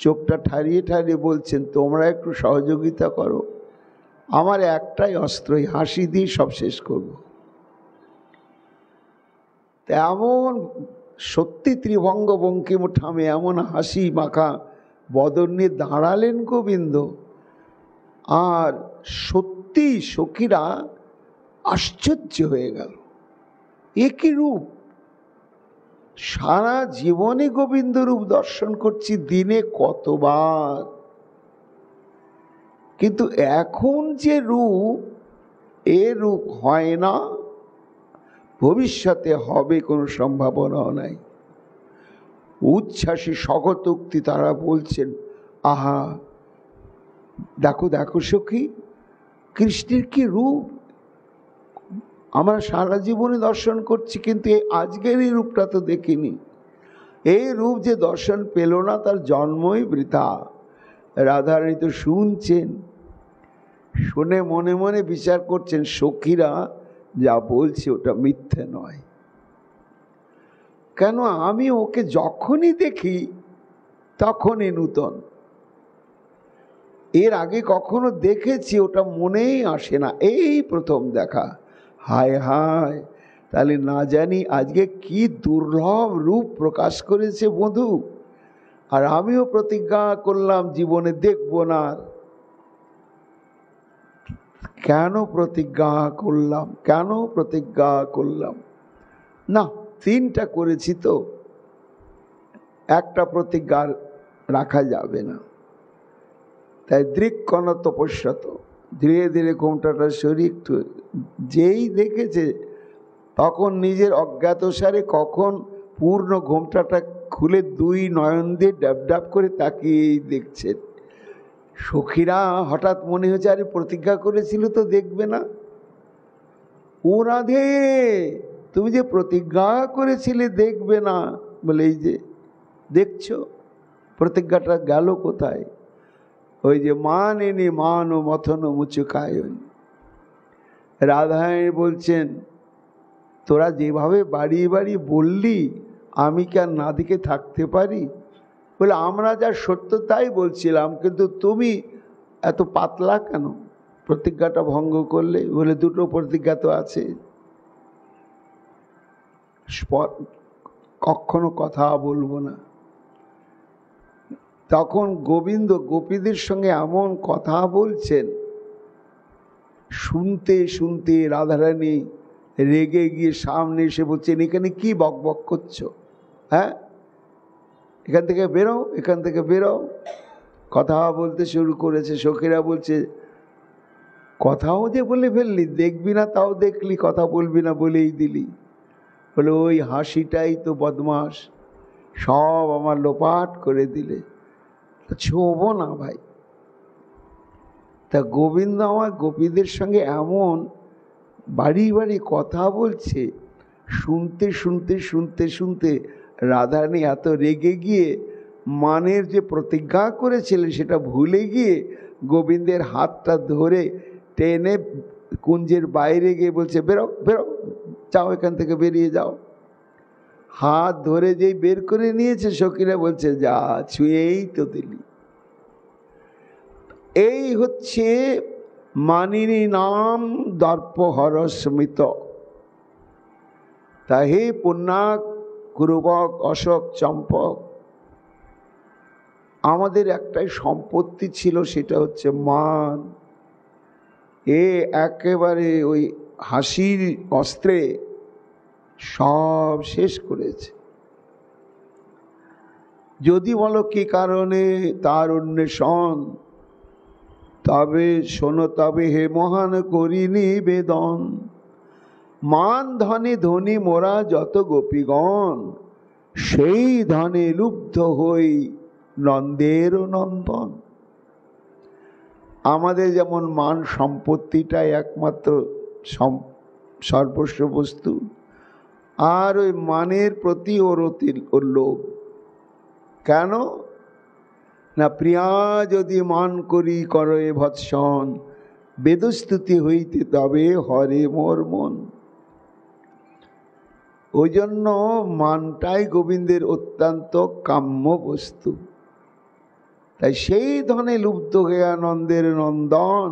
চোখটা ঠারিয়ে ঠারিয়ে বলছেন তোমরা একটু সহযোগিতা করো, আমার একটাই অস্ত্র, হাসি দিয়ে সব শেষ করব। এমন সত্যি ত্রিভঙ্গ বঙ্কিম ঠামে এমন হাসি মাখা বদন নিয়ে দাঁড়ালেন গোবিন্দ, আর সত্যি সখীরা আশ্চর্য হয়ে গেল, এ কি রূপ! সারা জীবনে গোবিন্দ রূপ দর্শন করছি দিনে কতবার, কিন্তু এখন যে রূপ, এ রূপ হয় না, ভবিষ্যতে হবে কোনো সম্ভাবনাও নাই। উচ্ছ্বাসী স্বগতোক্তি তারা বলছেন, আহা দেখো দেখো সখী, কৃষ্ণের কি রূপ! আমরা সারা জীবনে দর্শন করছি, কিন্তু আজকের এই রূপটা তো দেখিনি। এই রূপ যে দর্শন পেল না তার জন্মই বৃথা। রাধারানী তো শুনছেন, শুনে মনে মনে বিচার করছেন সখীরা যা বলছে ওটা মিথ্যে নয়। কেন, আমি ওকে যখনই দেখি তখনই নূতন, এর আগে কখনো দেখেছি ওটা মনেই আসে না, এই প্রথম দেখা। হায় হায়, তাহলে না জানি আজকে কি দুর্লভ রূপ প্রকাশ করেছে বধূ। আর আমিও প্রতিজ্ঞা করলাম জীবনে দেখব না। কেন প্রতিজ্ঞা করলাম? কেন প্রতিজ্ঞা করলাম? না, 3টা করেছি তো, একটা প্রতিজ্ঞা রাখা যাবে না। তাই দৃক্কণ তপস্যত, ধীরে ধীরে ঘোমটাটা সরিয়ে একটু, যেই দেখেছে তখন নিজের অজ্ঞাতসারে কখন পূর্ণ ঘোমটাটা খুলে 2 নয়ন দিয়ে ডাব ডাব করে তাকিয়েই দেখছেন। সখীরা হঠাৎ মনে হয়েছে আরে প্রতিজ্ঞা করেছিল তো দেখবে না। ও রাধে, তুমি যে প্রতিজ্ঞা করেছিলে দেখবে না, বলে এই যে দেখছো প্রতিজ্ঞাটা গেল কোথায়? ওই যে মান এনে মান ও মথন মুচুকায়ন। রাধারানী বলছেন তোরা যেভাবে বাড়িয়ে বাড়িয়ে বললি আমি কি আর না দিকে থাকতে পারি? বলে আমরা যা সত্য তাই বলছিলাম, কিন্তু তুমি এত পাতলা কেন, প্রতিজ্ঞাটা ভঙ্গ করলে? বলে 2টো প্রতিজ্ঞা তো আছে, কখনো কথা বলবো না। তখন গোবিন্দ গোপীদের সঙ্গে এমন কথা বলছেন, শুনতে শুনতে রাধারানী রেগে গিয়ে সামনে এসে বলছেন এখানে কি বকবক করছো? হ্যাঁ, এখান থেকে বেরো, এখান থেকে বেরো। কথা বলতে শুরু করেছে। সখীরা বলছে কথাও যে বলে ফেললি, দেখবি না তাও দেখলি, কথা বলবি না বলেই দিলি। বলে ওই হাসিটাই তো বদমাস, সব আমার লোপাট করে দিলে। ছোবো না ভাই। তা গোবিন্দ আমার গোপীদের সঙ্গে এমন বাড়ি বাড়ি কথা বলছে, শুনতে শুনতে শুনতে শুনতে রাধারানী এত রেগে গিয়ে মানের যে প্রতিজ্ঞা করেছিলেন সেটা ভুলে গিয়ে গোবিন্দের হাতটা ধরে টেনে কুঞ্জের বাইরে গিয়ে বলছে বেরো বেরো, যাও এখান থেকে, বেরিয়ে যাও। হাত ধরে যেই বের করে নিয়েছে সখীরা বলছে যা ছুঁয়েই তো দিলি। এই হচ্ছে মানিনী নাম দর্পহর স্মিত। তা হে পুণ্যাক কুরুবক অশোক চম্পক, আমাদের একটাই সম্পত্তি ছিল, সেটা হচ্ছে মান। এ একেবারে ওই হাসির অস্ত্রে সব শেষ করেছে। যদি বলো কি কারণে তার অন্বেষণ, তবে শোনো তবে হে মহান করি নিবেদন। মান ধনে ধনী মোরা যত গোপীগণ, সেই ধনে লুব্ধ হই নন্দের নন্দন। আমাদের যেমন মান সম্পত্তিটাই একমাত্র সর্বস্ব বস্তু, আর ওই মানের প্রতি ওর লোভ। কেন না, প্রিয়া যদি মান করি করে ভৎসন, বেদস্তুতি হইতে তবে হরে মোর মন। ওই জন্য মানটাই গোবিন্দের অত্যন্ত কাম্য বস্তু। তাই সেই ধনে লুব্ধ হয়ে আনন্দের নন্দন,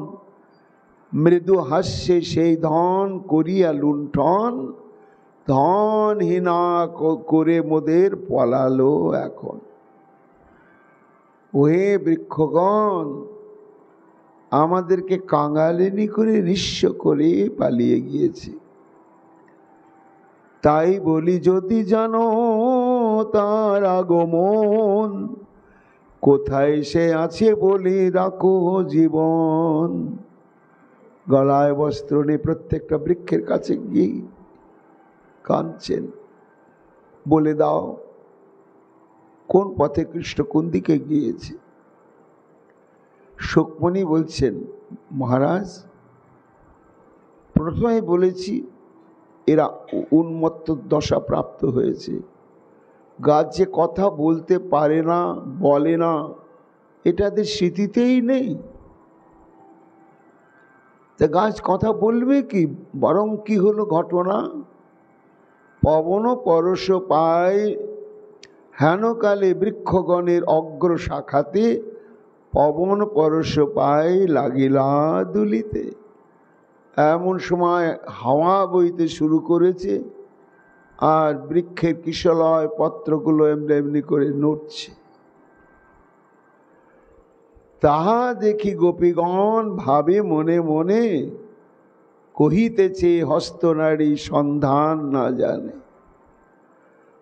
মৃদু হাস্যে সেই ধন করিয়া লুণ্ঠন, ধনহীনা করে মোদের পলালো এখন। ওহে বৃক্ষগণ, আমাদেরকে কাঙালিনী করে নিঃস্ব করে পালিয়ে গিয়েছে। তাই বলি যদি জানো তার আগমন, কোথায় সে আছে বলে রাখো জীবন। গলায় বস্ত্র নিয়ে প্রত্যেকটা বৃক্ষের কাছে গিয়ে কাঁদছেন, বলে দাও কোন পথে কৃষ্ণ কোন দিকে গিয়েছে। শুকমণি বলছেন মহারাজ, প্রথমে বলেছি এরা উন্মত্ত দশা প্রাপ্ত হয়েছে। গাছ যে কথা বলতে পারে না, বলে না, এটা এদের স্মৃতিতেই নেই। তা গাছ কথা বলবে কি? বরং কি হলো ঘটনা, পবন পরশ পায় হেনকালে বৃক্ষগণের অগ্র শাখাতে, পবন পরশ পায় লাগিলা দুলিতে। এমন সময় হাওয়া বইতে শুরু করেছে, আর বৃক্ষের কিশলয় পত্রগুলো এমনি এমনি করে নড়ছে। তাহা দেখি গোপীগণ ভাবে মনে মনে, কহিতেছে হস্তনারী সন্ধান না জানে।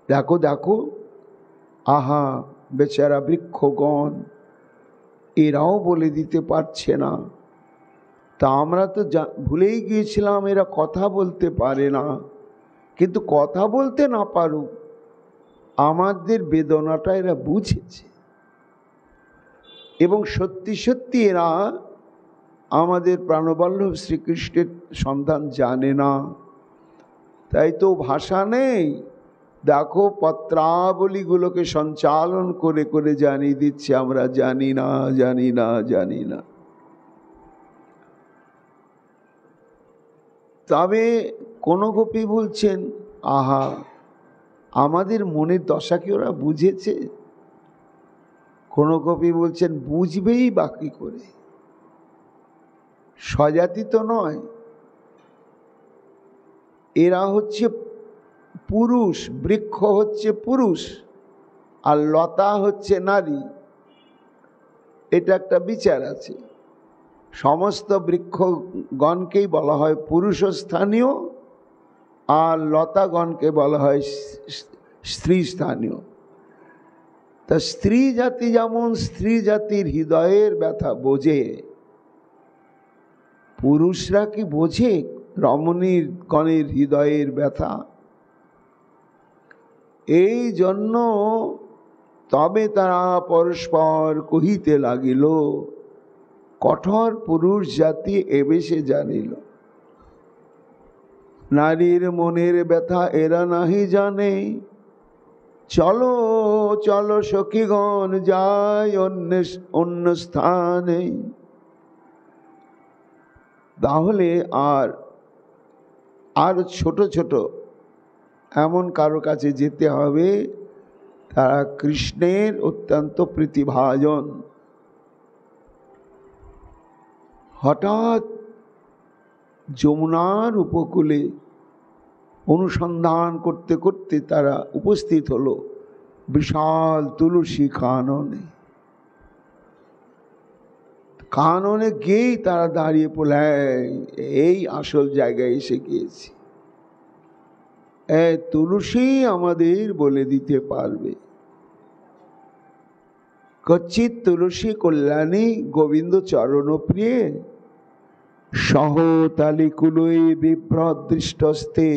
দেখো দেখো, আহা বেচারা বৃক্ষগণ, এরাও বলে দিতে পারছে না। তা আমরা তো ভুলেই গিয়েছিলাম এরা কথা বলতে পারে না। কিন্তু কথা বলতে না পারুক, আমাদের বেদনাটা এরা বুঝেছে, এবং সত্যি সত্যি এরা আমাদের প্রাণবল্লভ শ্রীকৃষ্ণের সন্ধান জানে না। তাই তো ভাষা নেই, দেখো পত্রাবলীগুলোকে সঞ্চালন করে করে জানিয়ে দিচ্ছে আমরা জানি না, জানি না, জানি না। তবে কোন গোপী বলছেন, আহা আমাদের মনের দশা কি ওরা বুঝেছে? কোন গোপী বলছেন বুঝবেই বাকি করে, স্বজাতি তো নয়, এরা হচ্ছে পুরুষ, বৃক্ষ হচ্ছে পুরুষ আর লতা হচ্ছে নারী। এটা একটা বিচার আছে। সমস্ত বৃক্ষগণকেই বলা হয় পুরুষস্থানীয়, আর লতাগণকে বলা হয় স্ত্রী স্থানীয়। তা স্ত্রী জাতি যেমন স্ত্রী জাতির হৃদয়ের ব্যথা বোঝে, পুরুষরা কি বোঝে রমণীর গণের হৃদয়ের ব্যথা? এই জন্য তবে তারা পরস্পর কহিতে লাগিল, কঠোর পুরুষ জাতি এবেশে জানিল, নারীর মনের ব্যথা এরা নাহি জানে, চলো চলো সখীগণ যাই অন্য স্থানে। তাহলে আর ছোট ছোট এমন কারো কাছে যেতে হবে তারা কৃষ্ণের অত্যন্ত প্রীতিভাজন। হঠাৎ যমুনার উপকূলে অনুসন্ধান করতে করতে তারা উপস্থিত হলো বিশাল তুলসী কাননে। কাননে গিয়েই তারা দাঁড়িয়ে পড়ল, এই আসল জায়গায় এসে গিয়েছি, তুলসী আমাদের বলে দিতে পারবে। কচ্ছিৎ তুলসী কল্যাণী গোবিন্দ চরণ প্রিয়ে, সহতালি কুলয়ে বিভ্রদৃষ্টস্তে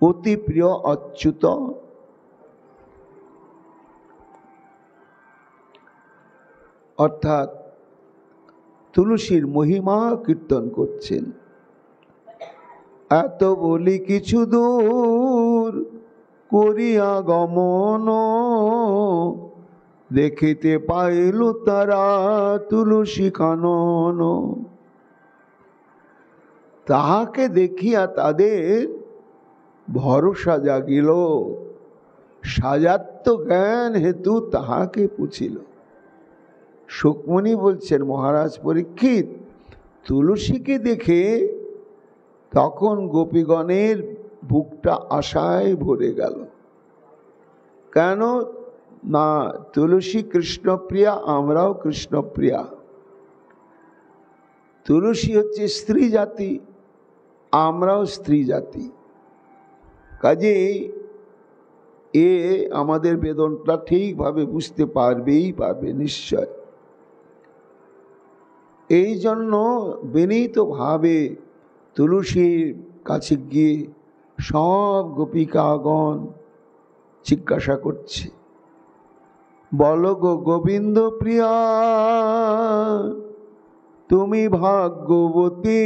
অতি প্রিয় অচ্যুত। অর্থাৎ তুলসীর মহিমা কীর্তন করছেন। এত বলি কিছু দূর করিয়া গমন, দেখিতে পাইল তারা তুলসী কানন। তাহাকে দেখিয়া তাদের ভরসা জাগিল, সাজাত্য জ্ঞান হেতু তাহাকে পুছিল। সুকমণি বলছেন, মহারাজ পরীক্ষিত, তুলসীকে দেখে তখন গোপীগণের বুকটা আশায় ভরে গেল। কেন না, তুলসী কৃষ্ণপ্রিয়া, আমরাও কৃষ্ণপ্রিয়া। তুলসী হচ্ছে স্ত্রী জাতি, আমরাও স্ত্রী জাতি। কাজেই আমাদের বেদনটা ঠিকভাবে বুঝতে পারবেই পারবে নিশ্চয়। এই জন্য বিনীতভাবে তুলসীর কাছে গিয়ে সব গোপিকাগণ জিজ্ঞাসা করছে, বলো গো গোবিন্দ প্রিয়া, তুমি ভাগ্যবতী,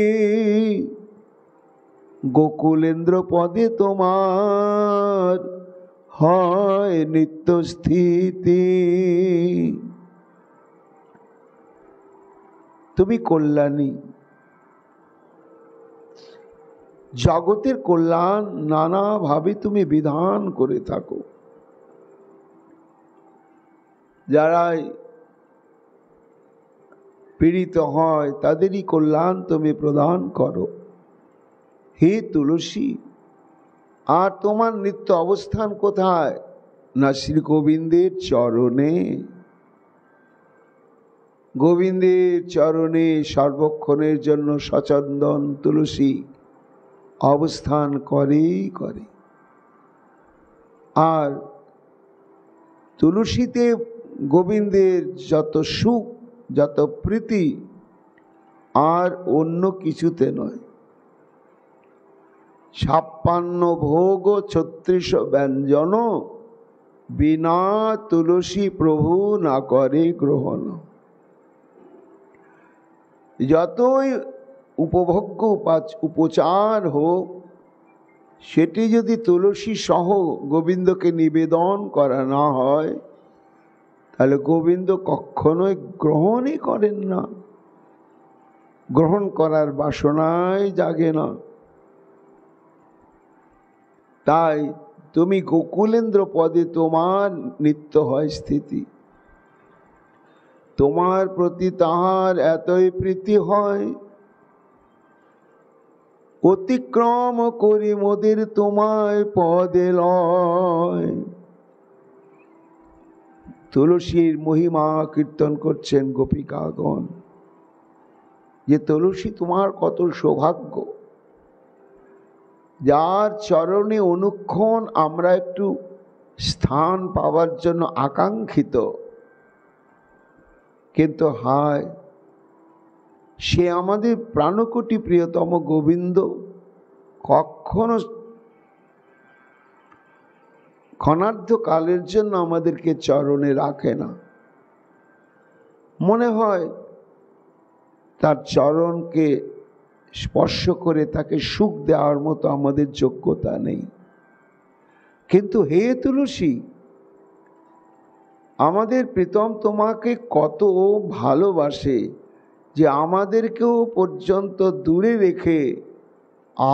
গোকুলেন্দ্র পদে তোমার হয় নিত্য স্থিতি। তুমি কল্যাণী, জগতের কল্যাণ নানাভাবে তুমি বিধান করে থাকো। যারাই পীড়িত হয় তাদেরই কল্যাণ তুমি প্রদান করো হে তুলসী। আর তোমার নিত্য অবস্থান কোথায়? না শ্রী গোবিন্দের চরণে। গোবিন্দের চরণে সর্বক্ষণের জন্য সচন্দন তুলসী অবস্থান করেই করে। আর তুলসীতে গোবিন্দের যত সুখ, যত প্রীতি আর অন্য কিছুতে নয়। 56 ভোগ 36 ব্যঞ্জন, বিনা তুলসী প্রভু না করে গ্রহণ। যতই উপভোগ্য উপচার হোক, সেটি যদি তুলসী সহ গোবিন্দকে নিবেদন করা না হয়, তাহলে গোবিন্দ কখনোই গ্রহণই করেন না, গ্রহণ করার বাসনাই জাগে না। তাই তুমি গোকুলেন্দ্র পদে তোমার নিত্য হয় স্থিতি, তোমার প্রতি তাহার এতই প্রীতি হয়, অতিক্রম করি মোদের তোমায় পদে লয়। তুলসীর মহিমা কীর্তন করছেন গোপিকাগণ, যে তুলসী তোমার কত সৌভাগ্য, যার চরণে অনুক্ষণ আমরা একটু স্থান পাওয়ার জন্য আকাঙ্ক্ষিত। কিন্তু হায়, সে আমাদের প্রাণকোটি প্রিয়তম গোবিন্দ কখনো ক্ষণার্ধ কালের জন্য আমাদেরকে চরণে রাখে না। মনে হয় তার চরণকে স্পর্শ করে তাকে সুখ দেওয়ার মতো আমাদের যোগ্যতা নেই। কিন্তু হে তুলসী, আমাদের প্রীতম তোমাকে কত ভালোবাসে যে আমাদেরকেও পর্যন্ত দূরে রেখে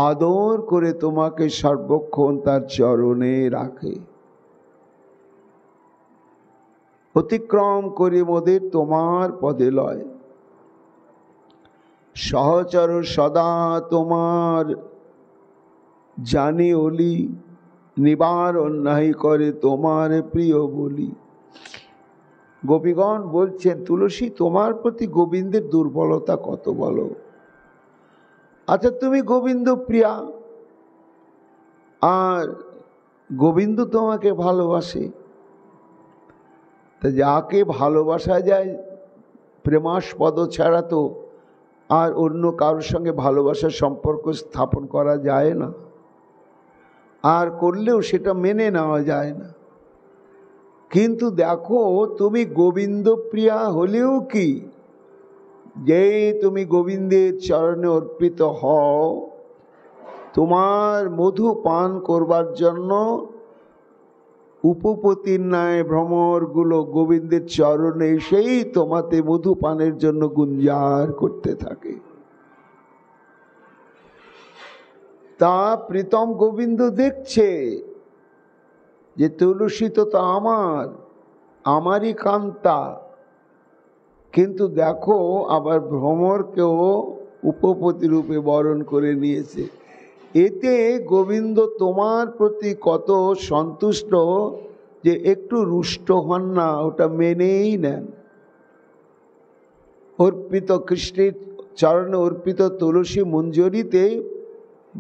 আদর করে তোমাকে সর্বক্ষণ তার চরণে রাখে। অতিক্রম করে মোদের তোমার পদে লয়, সহচর সদা তোমার জানি ওলি, নিবারণ নাহি করে তোমার প্রিয় বলি। গোপীগণ বলছেন, তুলসী তোমার প্রতি গোবিন্দের দুর্বলতা কত বলো। আচ্ছা, তুমি গোবিন্দ প্রিয়া, আর গোবিন্দ তোমাকে ভালোবাসে, তা যাকে ভালোবাসা যায় প্রেমাস্পদ ছাড়া তো আর অন্য কারোর সঙ্গে ভালোবাসার সম্পর্ক স্থাপন করা যায় না, আর করলেও সেটা মেনে নেওয়া যায় না। কিন্তু দেখো, তুমি গোবিন্দ প্রিয়া হলেও কি, যে তুমি গোবিন্দের চরণে অর্পিত হও, তোমার মধু পান করবার জন্য উপপতির ন্যায় ভ্রমরগুলো গোবিন্দের চরণে এসেই তোমাতে মধু পানের জন্য গুঞ্জার করতে থাকে। তা প্রীতম গোবিন্দ দেখছে যে তুলসী তো আমারই কান্তা, কিন্তু দেখো আবার ভ্রমরকেও উপপতি রূপে বরণ করে নিয়েছে। এতে গোবিন্দ তোমার প্রতি কত সন্তুষ্ট যে একটু রুষ্ট হন না, ওটা মেনেই নেন। অর্পিত কৃষ্ণের চরণে অর্পিত তুলসী মঞ্জরিতে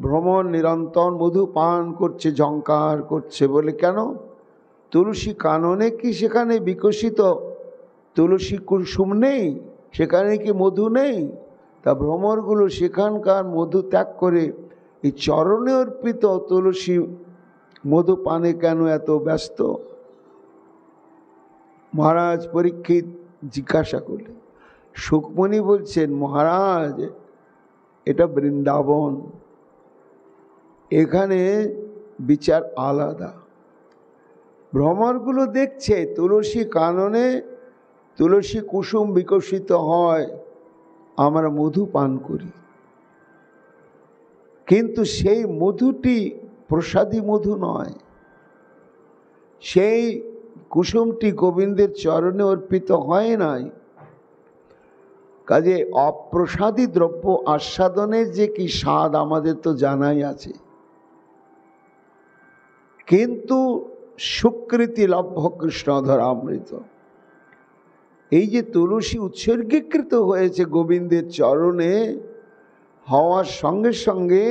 ভ্রমর নিরন্তর মধু পান করছে, ঝঙ্কার করছে। বলে কেন? তুলসী কাননে কি সেখানে বিকশিত তুলসী কুসুম নেই? সেখানে কি মধু নেই? তা ভ্রমরগুলো সেখানকার মধু ত্যাগ করে এই চরণে অর্পিত তুলসী মধু পানে কেন এত ব্যস্ত? মহারাজ পরীক্ষিত জিজ্ঞাসা করলেন। সুকমণি বলছেন, মহারাজ, এটা বৃন্দাবন, এখানে বিচার আলাদা। ভ্রমরগুলো দেখছে তুলসী কাননে তুলসী কুসুম বিকশিত হয়, আমরা মধু পান করি, কিন্তু সেই মধুটি প্রসাদী মধু নয়, সেই কুসুমটি গোবিন্দের চরণে অর্পিত হয় নাই। কাজে অপ্রসাদী দ্রব্য আস্বাদনের যে কি স্বাদ আমাদের তো জানাই আছে, কিন্তু সুকৃতি লভ্য কৃষ্ণধর অমৃত, এই যে তুলসী উৎসর্গীকৃত হয়েছে গোবিন্দের চরণে, হওয়ার সঙ্গে সঙ্গে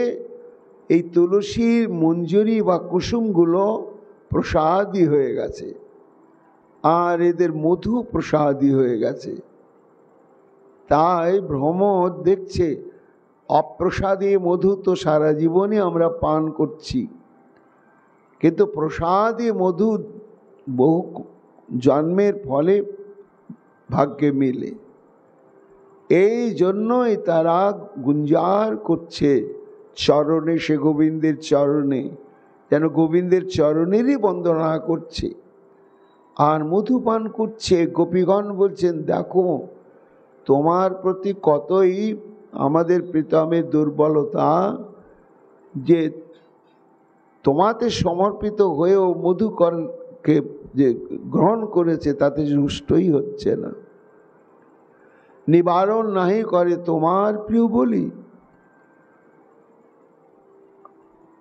এই তুলসীর মঞ্জরি বা কুসুমগুলো প্রসাদী হয়ে গেছে, আর এদের মধু প্রসাদী হয়ে গেছে। তাই ভ্রমর দেখছে অপ্রসাদী মধু তো সারা জীবনই আমরা পান করছি, কিন্তু প্রসাদী মধু বহু জন্মের ফলে ভাগ্যে মিলে। এই জন্যই তারা গুঞ্জার করছে চরণে, সে গোবিন্দের চরণে, যেন গোবিন্দের চরণেরই বন্দনা করছে আর মধুপান করছে। গোপীগণ বলছেন, দেখো তোমার প্রতি কতই আমাদের প্রীতমের দুর্বলতা, যে তোমাতে সমর্পিত হয়েও মধুকরকে যে গ্রহণ করেছে তাতে রুষ্টই হচ্ছে না, নিবারণ নাহি করে তোমার প্রিয় বলি।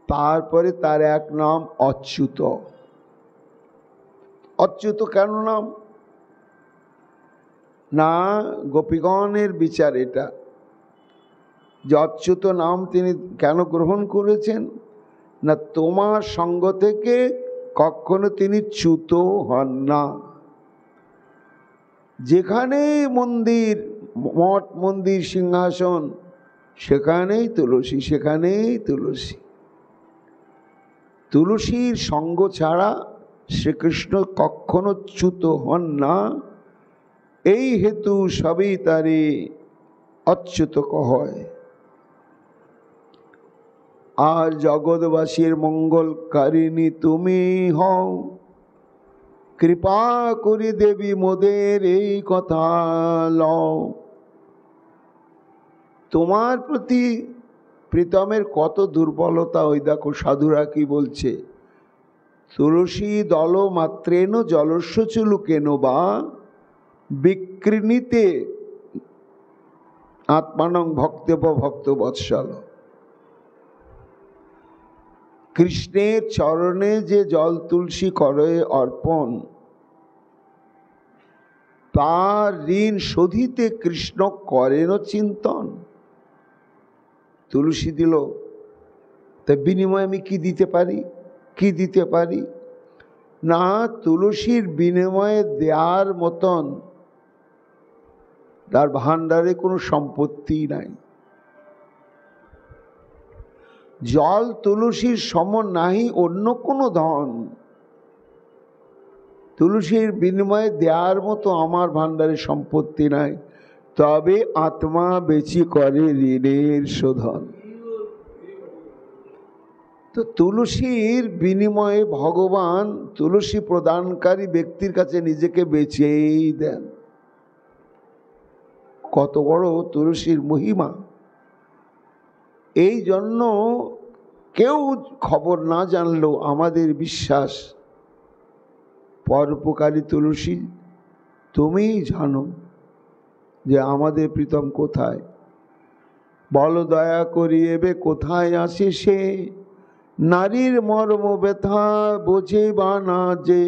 তারপরে তার এক নাম অচ্যুত। অচ্যুত কেন নাম? না, গোপীগণের বিচার এটা যে অচ্যুত নাম তিনি কেন গ্রহণ করেছেন, না তোমার সঙ্গ থেকে কখনো তিনি চ্যুত হন না। যেখানে মন্দির, মঠ মন্দির, সিংহাসন, সেখানেই তুলসী, সেখানেই তুলসী। তুলসীর সঙ্গ ছাড়া শ্রীকৃষ্ণ কখনো চ্যুত হন না, এই হেতু সবই তারে অচ্যুত কয়। আর জগৎবাসীর মঙ্গলকারিণী তুমি হও, কৃপা করি দেবী মোদের এই কথা লও। তোমার প্রতি প্রীতমের কত দুর্বলতা, ওই দেখো সাধুরা কি বলছে, তুলসী দল মাত্রেন জলস্য চুলুকেন বা বিকৃণীতে আত্মানং ভক্তেব ভক্ত বৎসল। কৃষ্ণের চরণে যে জল তুলসী করে অর্পণ, তার ঋণ শোধিতে কৃষ্ণ করেন চিন্তন। তুলসী দিল, তা বিনিময়ে আমি কি দিতে পারি, কি দিতে পারি? না, তুলসীর বিনিময়ে দেওয়ার মতন তার ভাণ্ডারে কোনো সম্পত্তি নাই। জল তুলসীর সম নাহি অন্য কোনো ধন। তুলসীর বিনিময়ে দেওয়ার মতো আমার ভাণ্ডারে সম্পত্তি নাই, তবে আত্মা বেচি করে ঋণের শোধন। তো তুলসীর বিনিময়ে ভগবান তুলসী প্রদানকারী ব্যক্তির কাছে নিজেকে বেচেই দেন। কত বড় তুলসীর মহিমা! এই জন্য কেউ খবর না জানলেও আমাদের বিশ্বাস, পরোপকারী তুলসী তুমিই জানো যে আমাদের প্রীতম কোথায়। বল দয়া করি এবে কোথায় আসে সে, নারীর মর্ম ব্যথা বোঝে বা না যে।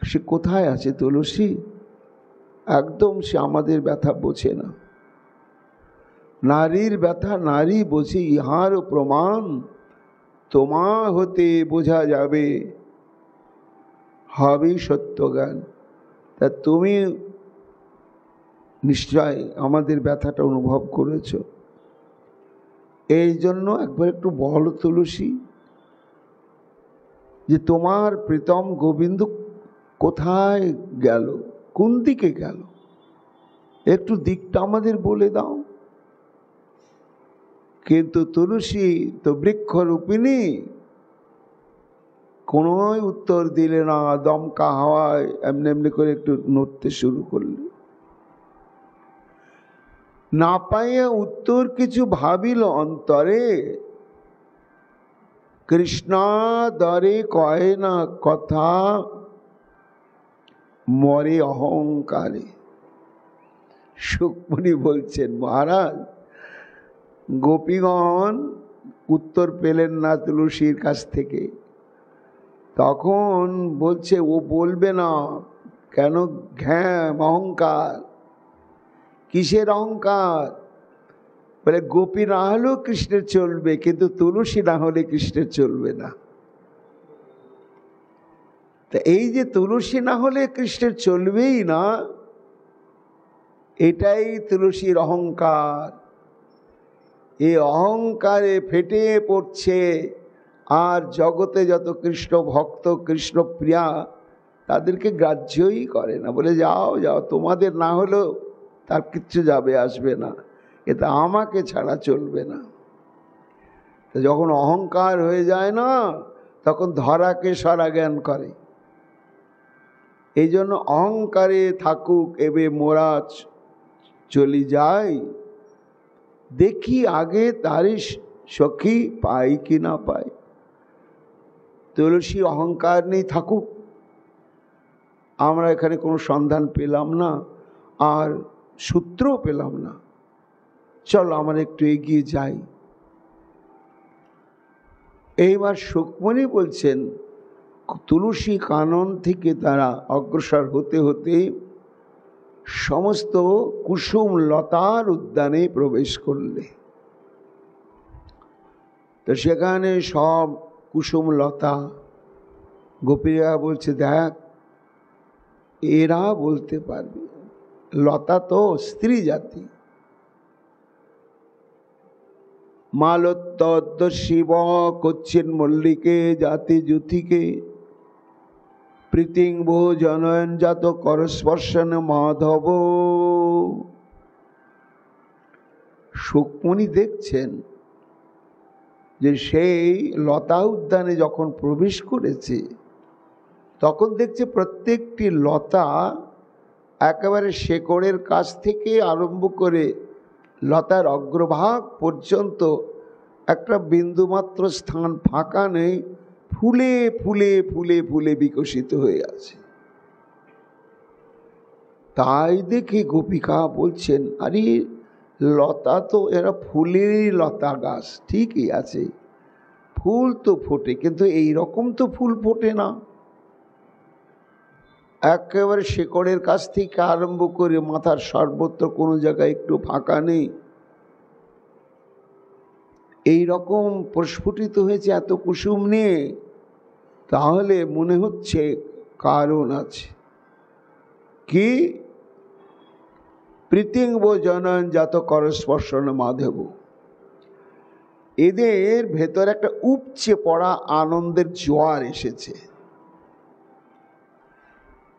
সে কোথায় আছে তুলসী? একদম সে আমাদের ব্যথা বোঝে না। নারীর ব্যথা নারী বোঝে, ইহার প্রমাণ তোমা হতে বোঝা যাবে, হবে সত্য জ্ঞান। তা তুমি নিশ্চয় আমাদের ব্যথাটা অনুভব করেছ। এই জন্য একবার একটু বলো তুলসী, যে তোমার প্রীতম গোবিন্দ কোথায় গেল, কোন দিকে গেল, একটু দিকটা আমাদের বলে দাও। কিন্তু তুলসী তো বৃক্ষরূপিণী, কোনো উত্তর দিলে না, দমকা হাওয়ায় এমনি এমনি করে একটু নড়তে শুরু করলে। না পাইয়া উত্তর কিছু ভাবিল অন্তরে, কৃষ্ণাদরে কয় না কথা, মরে অহংকারে। সুকমণি বলছেন, মহারাজ গোপীগণ উত্তর পেলেন না তুলসীর কাছ থেকে, তখন বলছে ও বলবে না, কেন ঘ্যাম, অহংকার। কিসের অহংকার? বলে গোপী না হলেও কৃষ্ণের চলবে, কিন্তু তুলসী না হলে কৃষ্ণের চলবে না। তা এই যে তুলসী না হলে কৃষ্ণের চলবেই না, এটাই তুলসীর অহংকার। এই অহংকারে ফেটে পড়ছে। আর জগতে যত কৃষ্ণ ভক্ত, কৃষ্ণ প্রিয়া, তাদেরকে গ্রাহ্যই করে না। বলে যাও যাও, তোমাদের না হলেও তার কিচ্ছু যাবে আসবে না, এটা আমাকে ছাড়া চলবে না। তো যখন অহংকার হয়ে যায় না, তখন ধরাকে সরা জ্ঞান করে। এই জন্য অহংকারে থাকুক এবে মোরা চলি যাই, দেখি আগে তারি সখী পাই কি না পাই। তুলসী অহংকার নেই থাকুক, আমরা এখানে কোনো সন্ধান পেলাম না, আর সূত্রও পেলাম না, চলো আমরা একটু এগিয়ে যাই। এইবার সুকমণি বলছেন, তুলসী কানন থেকে তারা অগ্রসর হতে হতে সমস্ত কুসুম লতার উদ্যানে প্রবেশ করলে। তো সেখানে সব কুসুম লতা। গোপীরা বলছে, দেখ এরা বলতে পারবে, লতা তো স্ত্রী জাতি। মালত্য শিব কচ্ছিন মল্লিকে জাতি জ্যোতিকে প্রীতিংভ জনয়ন জাত করস্পর্শন মাধব। সুকমণি দেখছেন যে সেই লতা উদ্যানে যখন প্রবেশ করেছে, তখন দেখছে প্রত্যেকটি লতা একেবারে শেকড়ের কাছ থেকে আরম্ভ করে লতার অগ্রভাগ পর্যন্ত একটা বিন্দুমাত্র স্থান ফাঁকা নেই, ফুলে ফুলে ফুলে ফুলে বিকশিত হয়ে আছে। তাই দেখে গোপিকা বলছেন, আরে লতা তো এরা ফুলেরই লতা গাছ, ঠিকই আছে, ফুল তো ফোটে, কিন্তু এই রকম তো ফুল ফোটে না। একেবারে শেকড়ের কাছ থেকে আরম্ভ করে মাথার সর্বত্র কোনো জায়গায় একটু ফাঁকা নেই, এই রকম প্রস্ফুটিত হয়েছে এত কুসুম নিয়ে। তাহলে মনে হচ্ছে কারণ আছে। কি? প্রীতিংব জনয়ন জাত করস্পর্শন মাধব। এদের ভেতর একটা উপচে পড়া আনন্দের জোয়ার এসেছে,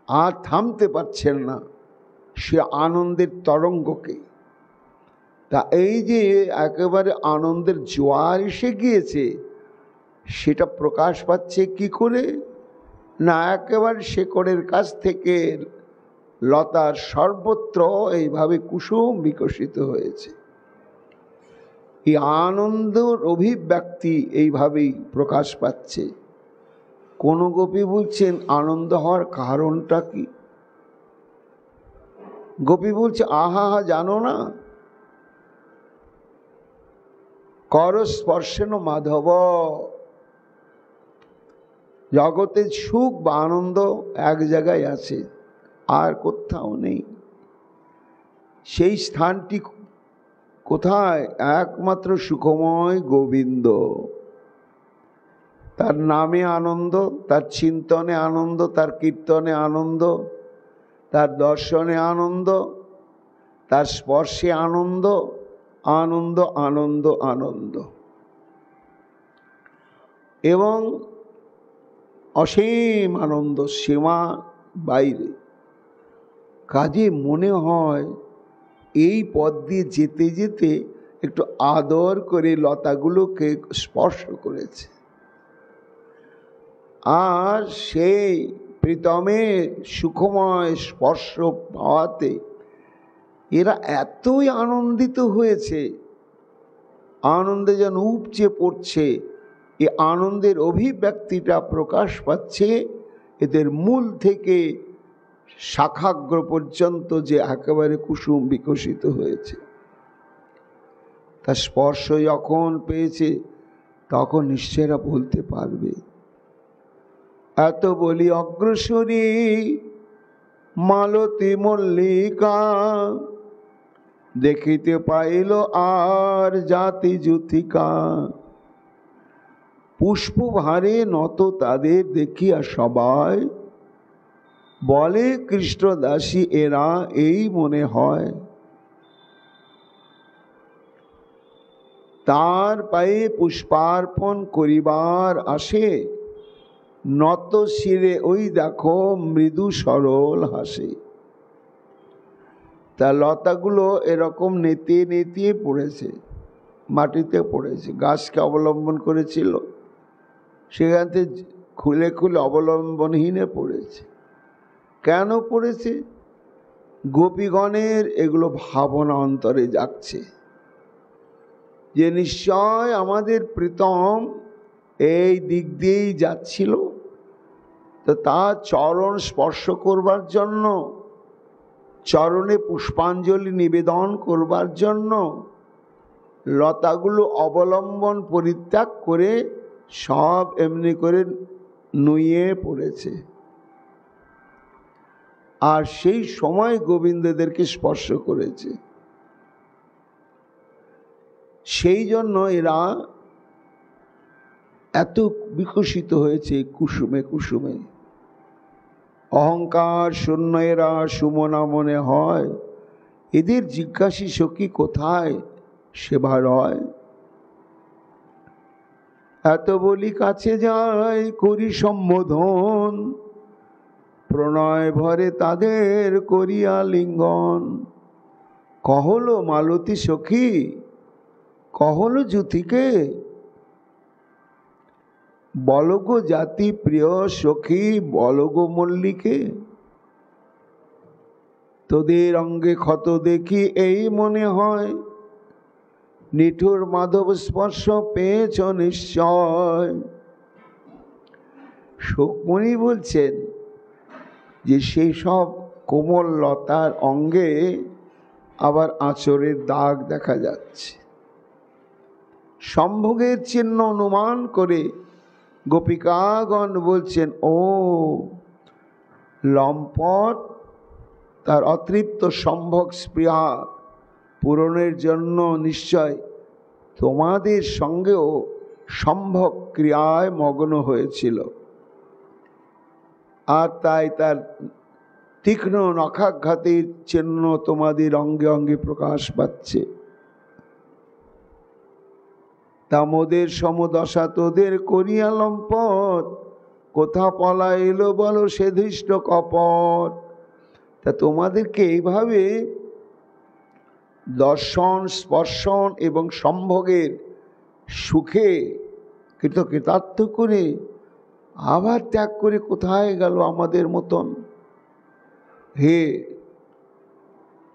আর থামতে পারছেন না সে আনন্দের তরঙ্গকে। তা এই যে একেবারে আনন্দের জোয়ার এসে গিয়েছে, সেটা প্রকাশ পাচ্ছে কি করে? না, একেবারে শেকড়ের কাছ থেকে লতার সর্বত্র এইভাবে কুসুম বিকশিত হয়েছে। এই আনন্দের অভিব্যক্তি এইভাবেই প্রকাশ পাচ্ছে। কোন গোপী বলছেন আনন্দ হওয়ার কারণটা কি? গোপী বলছে, আহা হা, জানো না? করস্পর্শেন মাধব। জগতের সুখ বা আনন্দ এক জায়গায় আছে, আর কোথাও নেই। সেই স্থানটি কোথায়? একমাত্র সুখময় গোবিন্দ। তার নামে আনন্দ, তার চিন্তনে আনন্দ, তার কীর্তনে আনন্দ, তার দর্শনে আনন্দ, তার স্পর্শে আনন্দ, আনন্দ আনন্দ আনন্দ, এবং অসীম আনন্দ, সীমা বাইরে। কাজে মনে হয় এই পথ দিয়ে যেতে যেতে একটু আদর করে লতাগুলোকে স্পর্শ করেছে, আর সেই প্রীতমের সুখময় স্পর্শ পাওয়াতে এরা এতই আনন্দিত হয়েছে, আনন্দে যেন উপচে পড়ছে। এই আনন্দের অভিব্যক্তিটা প্রকাশ পাচ্ছে এদের মূল থেকে শাখাগ্র পর্যন্ত, যে একেবারে কুসুম বিকশিত হয়েছে। তার স্পর্শ যখন পেয়েছে, তখন নিশ্চয়রা বলতে পারবে, এত বলি অগ্রসরী মালতী মল্লিকা দেখিতে পাইল আর জাতি যুথিকা। পুষ্পভারে নত তাদের দেখিয়া সবাই, বলে কৃষ্ণদাসী এরা এই মনে হয়। তার পায়ে পুষ্পার্পণ করিবার আসে, নত শিরে ওই দেখো মৃদু সরল হাসে। তা লতাগুলো এরকম নেতিয়ে নেতিয়ে পড়েছে, মাটিতে পড়েছে, গাছকে অবলম্বন করেছিল, সেখান থেকে খুলে খুলে অবলম্বনহীনে পড়েছে। কেন পড়েছে? গোপীগণের এগুলো ভাবনা অন্তরে যাচ্ছে যে নিশ্চয় আমাদের প্রীতম এই দিক দিয়েই যাচ্ছিল, তো তার চরণ স্পর্শ করবার জন্য, চরণে পুষ্পাঞ্জলি নিবেদন করবার জন্য লতাগুলো অবলম্বন পরিত্যাগ করে সব এমনি করে নুয়ে পড়েছে। আর সেই সময় গোবিন্দদেরকে স্পর্শ করেছে, সেই জন্য এরা এত বিকশিত হয়েছে কুসুমে কুসুমে। অহংকার শূন্য এরা সুমনা মনে হয়, এদের জিজ্ঞাসি সখী কোথায় সেবা রয়। এত বলি কাছে যাই করি সম্বোধন, প্রণয় ভরে তাদের করিয়া লিঙ্গন। কহল মালতী সখী, কহল যুথিকে, বলগো জাতি প্রিয় সখী, বলগো মল্লিকে। তোদের অঙ্গে ক্ষত দেখি এই মনে হয়, নিঠুর মাধব স্পর্শ পেয়েছ নিশ্চয়। সুখমণি বলছেন যে সেই সব কোমল লতার অঙ্গে আবার আঁচড়ের দাগ দেখা যাচ্ছে। সম্ভোগের চিহ্ন অনুমান করে গোপিকাগণ বলছেন, ও লম্পট তার অতৃপ্ত সম্ভোগ স্পৃহা পূরণের জন্য নিশ্চয় তোমাদের সঙ্গেও সম্ভোগ ক্রিয়ায় মগ্ন হয়েছিল, আর তাই তার তীক্ষ্ণ নখাঘাতের চিহ্ন তোমাদের অঙ্গে অঙ্গে প্রকাশ পাচ্ছে। তামোদের সমদশা তোদের করিয়া লম্পট, কোথা পলাইল বলো সে ধৃষ্ট কপট। তা তোমাদেরকে এইভাবে দর্শন স্পর্শন এবং সম্ভোগের সুখে কৃতার্থ করে আবার ত্যাগ করে কোথায় গেল আমাদের মতন। হে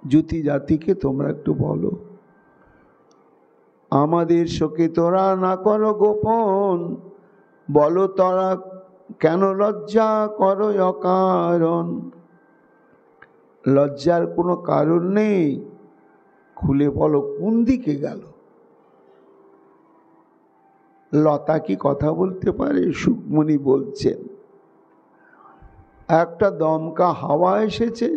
যুতি জাতিকে তোমরা একটু বলো, আমাদের শোকে তোরা না করো গোপন, বলো তোরা কেন লজ্জা করো অকারণ। লজ্জার কোনো কারণ নেই, খুলে বলো কোন দিকে গেল। লতা কি কথা বলতে পারে? সুখমণি বলছেন, একটা দমকা হাওয়া এসেছে,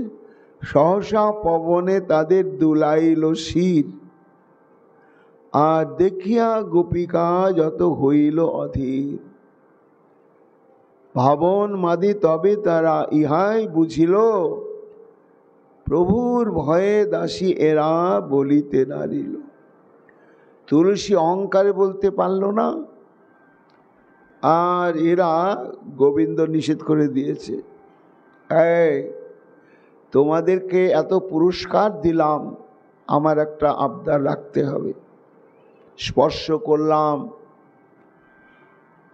সহসা পবনে তাদের দুলাইল শির, আর দেখিয়া গোপিকা যত হইল অধীর। ভাবন মাদি তবে তারা ইহাই বুঝিল, প্রভুর ভয়ে দাসী এরা বলিতে নারিল। তুলসী অহংকারে বলতে পারল না, আর এরা গোবিন্দ নিষেধ করে দিয়েছে, এই তোমাদেরকে এত পুরস্কার দিলাম, আমার একটা আবদার রাখতে হবে। স্পর্শ করলাম,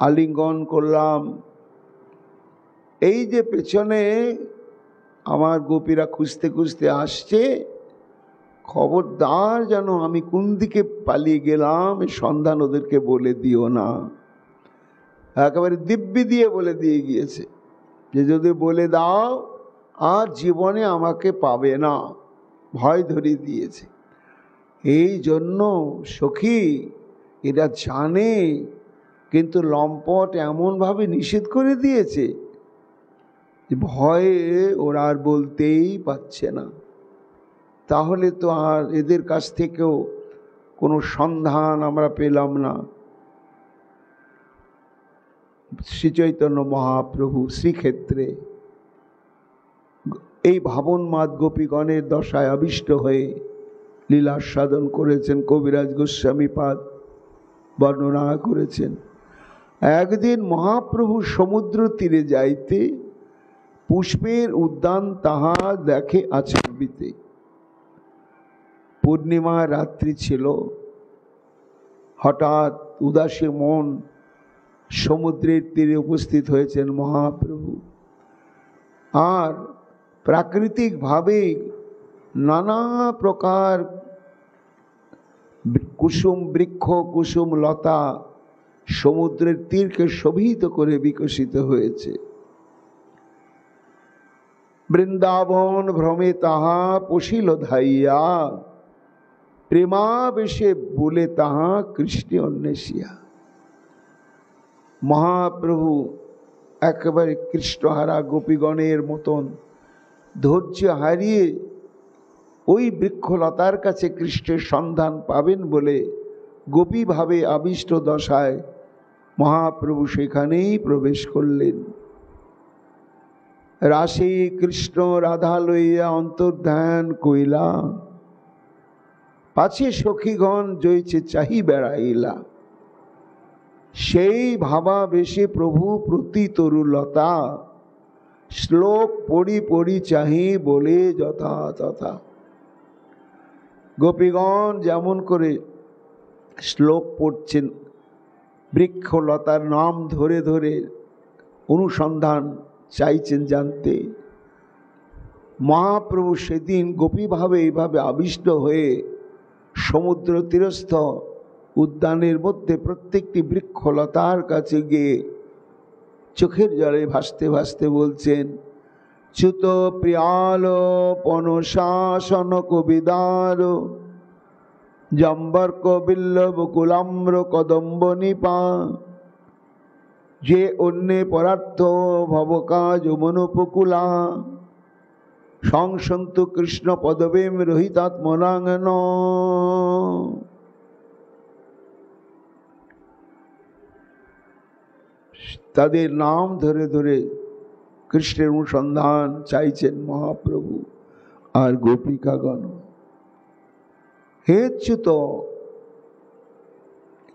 আলিঙ্গন করলাম, এই যে পেছনে আমার গোপীরা খুঁজতে খুঁজতে আসছে, খবরদার যেন আমি কোন দিকে পালিয়ে গেলাম এই সন্ধান ওদেরকে বলে দিও না। একেবারে দিব্যি দিয়ে বলে দিয়ে গিয়েছে যে যদি বলে দাও আর জীবনে আমাকে পাবে না, ভয় ধরিয়ে দিয়েছে। এই জন্য সখী এরা জানে, কিন্তু লম্পট এমনভাবে নিষেধ করে দিয়েছে ভয়ে ওরা আর বলতেই পারছে না। তাহলে তো আর এদের কাছ থেকেও কোনো সন্ধান আমরা পেলাম না। শ্রী চৈতন্য মহাপ্রভু শ্রীক্ষেত্রে এই ভাবনমাদ গোপীগণের দশায় আবিষ্ট হয়ে লীলা সাধন করেছেন। কবিরাজ গোস্বামী পাদ বর্ণনা করেছেন। একদিন মহাপ্রভু সমুদ্র তীরে যাইতে পুষ্পের উদ্যান তাহা দেখে আচম্বিতে। পূর্ণিমা রাত্রি ছিল। হঠাৎ উদাসী মন সমুদ্রের তীরে উপস্থিত হয়েছেন মহাপ্রভু। আর প্রাকৃতিকভাবে নানা প্রকার কুসুম বৃক্ষ কুসুম লতা সমুদ্রের তীরকে শোভিত করে বিকশিত হয়েছে। বৃন্দাবন ভ্রমে তাহা পশিল ধাইয়া, প্রেমাবেশে বলে তাহা কৃষ্ণ অন্বেষিয়া। মহাপ্রভু একেবারে কৃষ্ণহারা গোপীগণের মতন ধৈর্য হারিয়ে ওই বৃক্ষলতার কাছে কৃষ্ণের সন্ধান পাবেন বলে গোপীভাবে আবিষ্ট দশায় মহাপ্রভু সেখানেই প্রবেশ করলেন। রাশি কৃষ্ণ রাধা লইয়া অন্তর্ধান কইলা, পাছে সখীগণ জয়ছে চাহি বেড়াইলা। সেই ভাবাবেশে প্রভু প্রতি তরুলতা, শ্লোক পড়ি পড়ি চাহি বলে যথা তথা। গোপীগণ যেমন করে শ্লোক পড়ছেন, বৃক্ষলতার নাম ধরে ধরে অনুসন্ধান চাইছেন জানতে, মহাপ্রভু সেদিন গোপীভাবে এইভাবে আবিষ্ট হয়ে সমুদ্র তীরস্থ উদ্যানের মধ্যে প্রত্যেকটি বৃক্ষলতার কাছে গিয়ে চোখের জলে ভাসতে ভাসতে বলছেন, চ্যুত প্রিয়াল পনশাসন কবিদার, জম্বর্ক বিল্লব কুলাম্র কদম্ব নিপা, যে অন্যে পরার্থ ভবকা যমনুপকুলা, সংসন্তু কৃষ্ণ পদবেম রহিতাত্মনাঙ্গন। তাদের নাম ধরে ধরে কৃষ্ণের অনুসন্ধান চাইছেন মহাপ্রভু আর গোপিকাগণ। হে চ্যুত,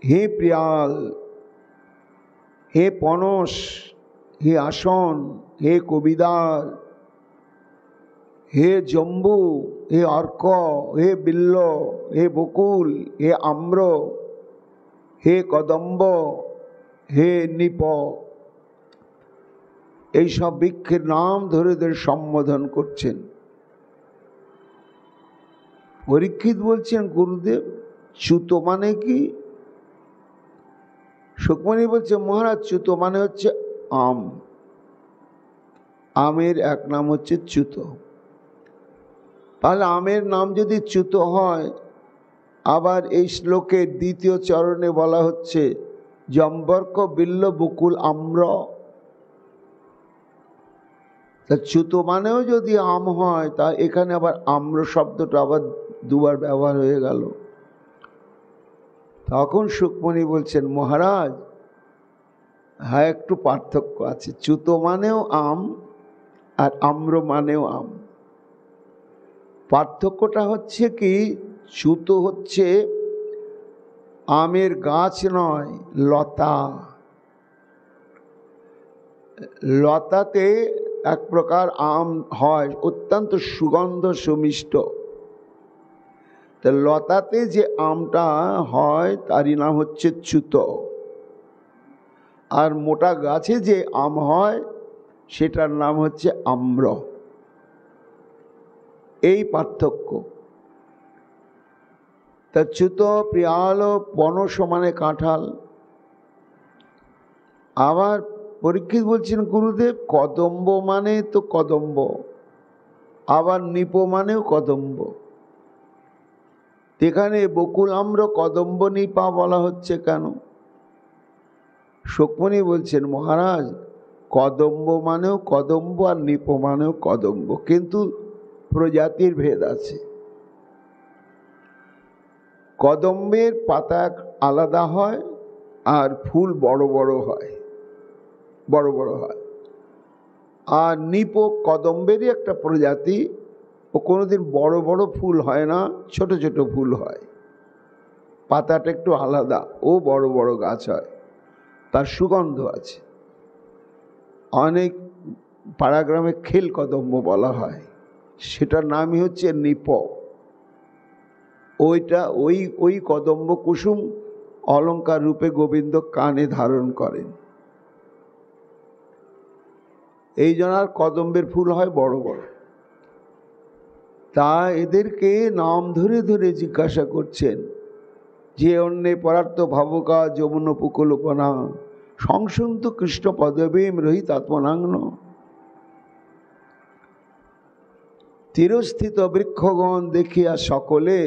হে প্রিয়াল, হে পনস, হে আসন, হে কবিদার, হে জম্বু, হে অর্ক, হে বিল্ল, হে বকুল, হে আম্র, হে কদম্ব, হে নিপ, এইসব বৃক্ষের নাম ধরে ধরে সম্বোধন করছেন। পরীক্ষিত বলছেন, গুরুদেব চ্যুত মানে কি? সুকমণি বলছে, মহারাজ চ্যুত মানে হচ্ছে আম। আমের এক নাম হচ্ছে চ্যুত। তাহলে আমের নাম যদি চ্যুত হয়, আবার এই শ্লোকের দ্বিতীয় চরণে বলা হচ্ছে জম্বর্ক বিল্ল বকুল আম্র। তা চ্যুত মানেও যদি আম হয়, তা এখানে আবার আম্র শব্দটা আবার দুবার ব্যবহার হয়ে গেল। তখন সুকমণি বলছেন, মহারাজ হ্যাঁ, একটু পার্থক্য আছে। চ্যুত মানেও আম আর আম্র মানেও আম। পার্থক্যটা হচ্ছে কি, চ্যুত হচ্ছে আমের গাছ নয়, লতা। লতাতে এক প্রকার আম হয়, অত্যন্ত সুগন্ধ সুমিষ্ট। তা লতাতে যে আমটা হয় তারই নাম হচ্ছে চ্যুত। আর মোটা গাছে যে আম হয় সেটার নাম হচ্ছে আম্র। এই পার্থক্য। তা চ্যুত প্রিয়াল পনস মানে কাঁঠাল। আবার পরীক্ষিত বলছেন, গুরুদেব কদম্ব মানে তো কদম্ব, আবার নিপ মানেও কদম্ব। এখানে বকুল আম্র কদম্ব নিপা বলা হচ্ছে কেন? সুকমণি বলছেন, মহারাজ কদম্ব মানেও কদম্ব আর নিপ মানেও কদম্ব, কিন্তু প্রজাতির ভেদ আছে। কদম্বের পাতা আলাদা হয় আর ফুল বড় বড় হয়, বড় বড় হয়। আর নিপ কদম্বেরই একটা প্রজাতি, ও কোনোদিন বড় বড় ফুল হয় না, ছোট ছোট ফুল হয়, পাতাটা একটু আলাদা, ও বড় বড় গাছ হয়, তার সুগন্ধ আছে। অনেক পাড়াগ্রামে খেল কদম্ব বলা হয়, সেটার নামই হচ্ছে নিপ। ওইটা ওই কদম্ব কুসুম অলঙ্কার রূপে গোবিন্দ কানে ধারণ করেন, এই জন্য আর কদম্বের ফুল হয় বড় বড়। তা এদেরকে নাম ধরে ধরে জিজ্ঞাসা করছেন যে অন্যে পরার্থ ভাবকা যমুন উপকূলপনা সংসন্ত কৃষ্ণ পদবীম রহিত আত্মনাগ্ন। তীরস্থিত বৃক্ষগণ দেখিয়া সকলে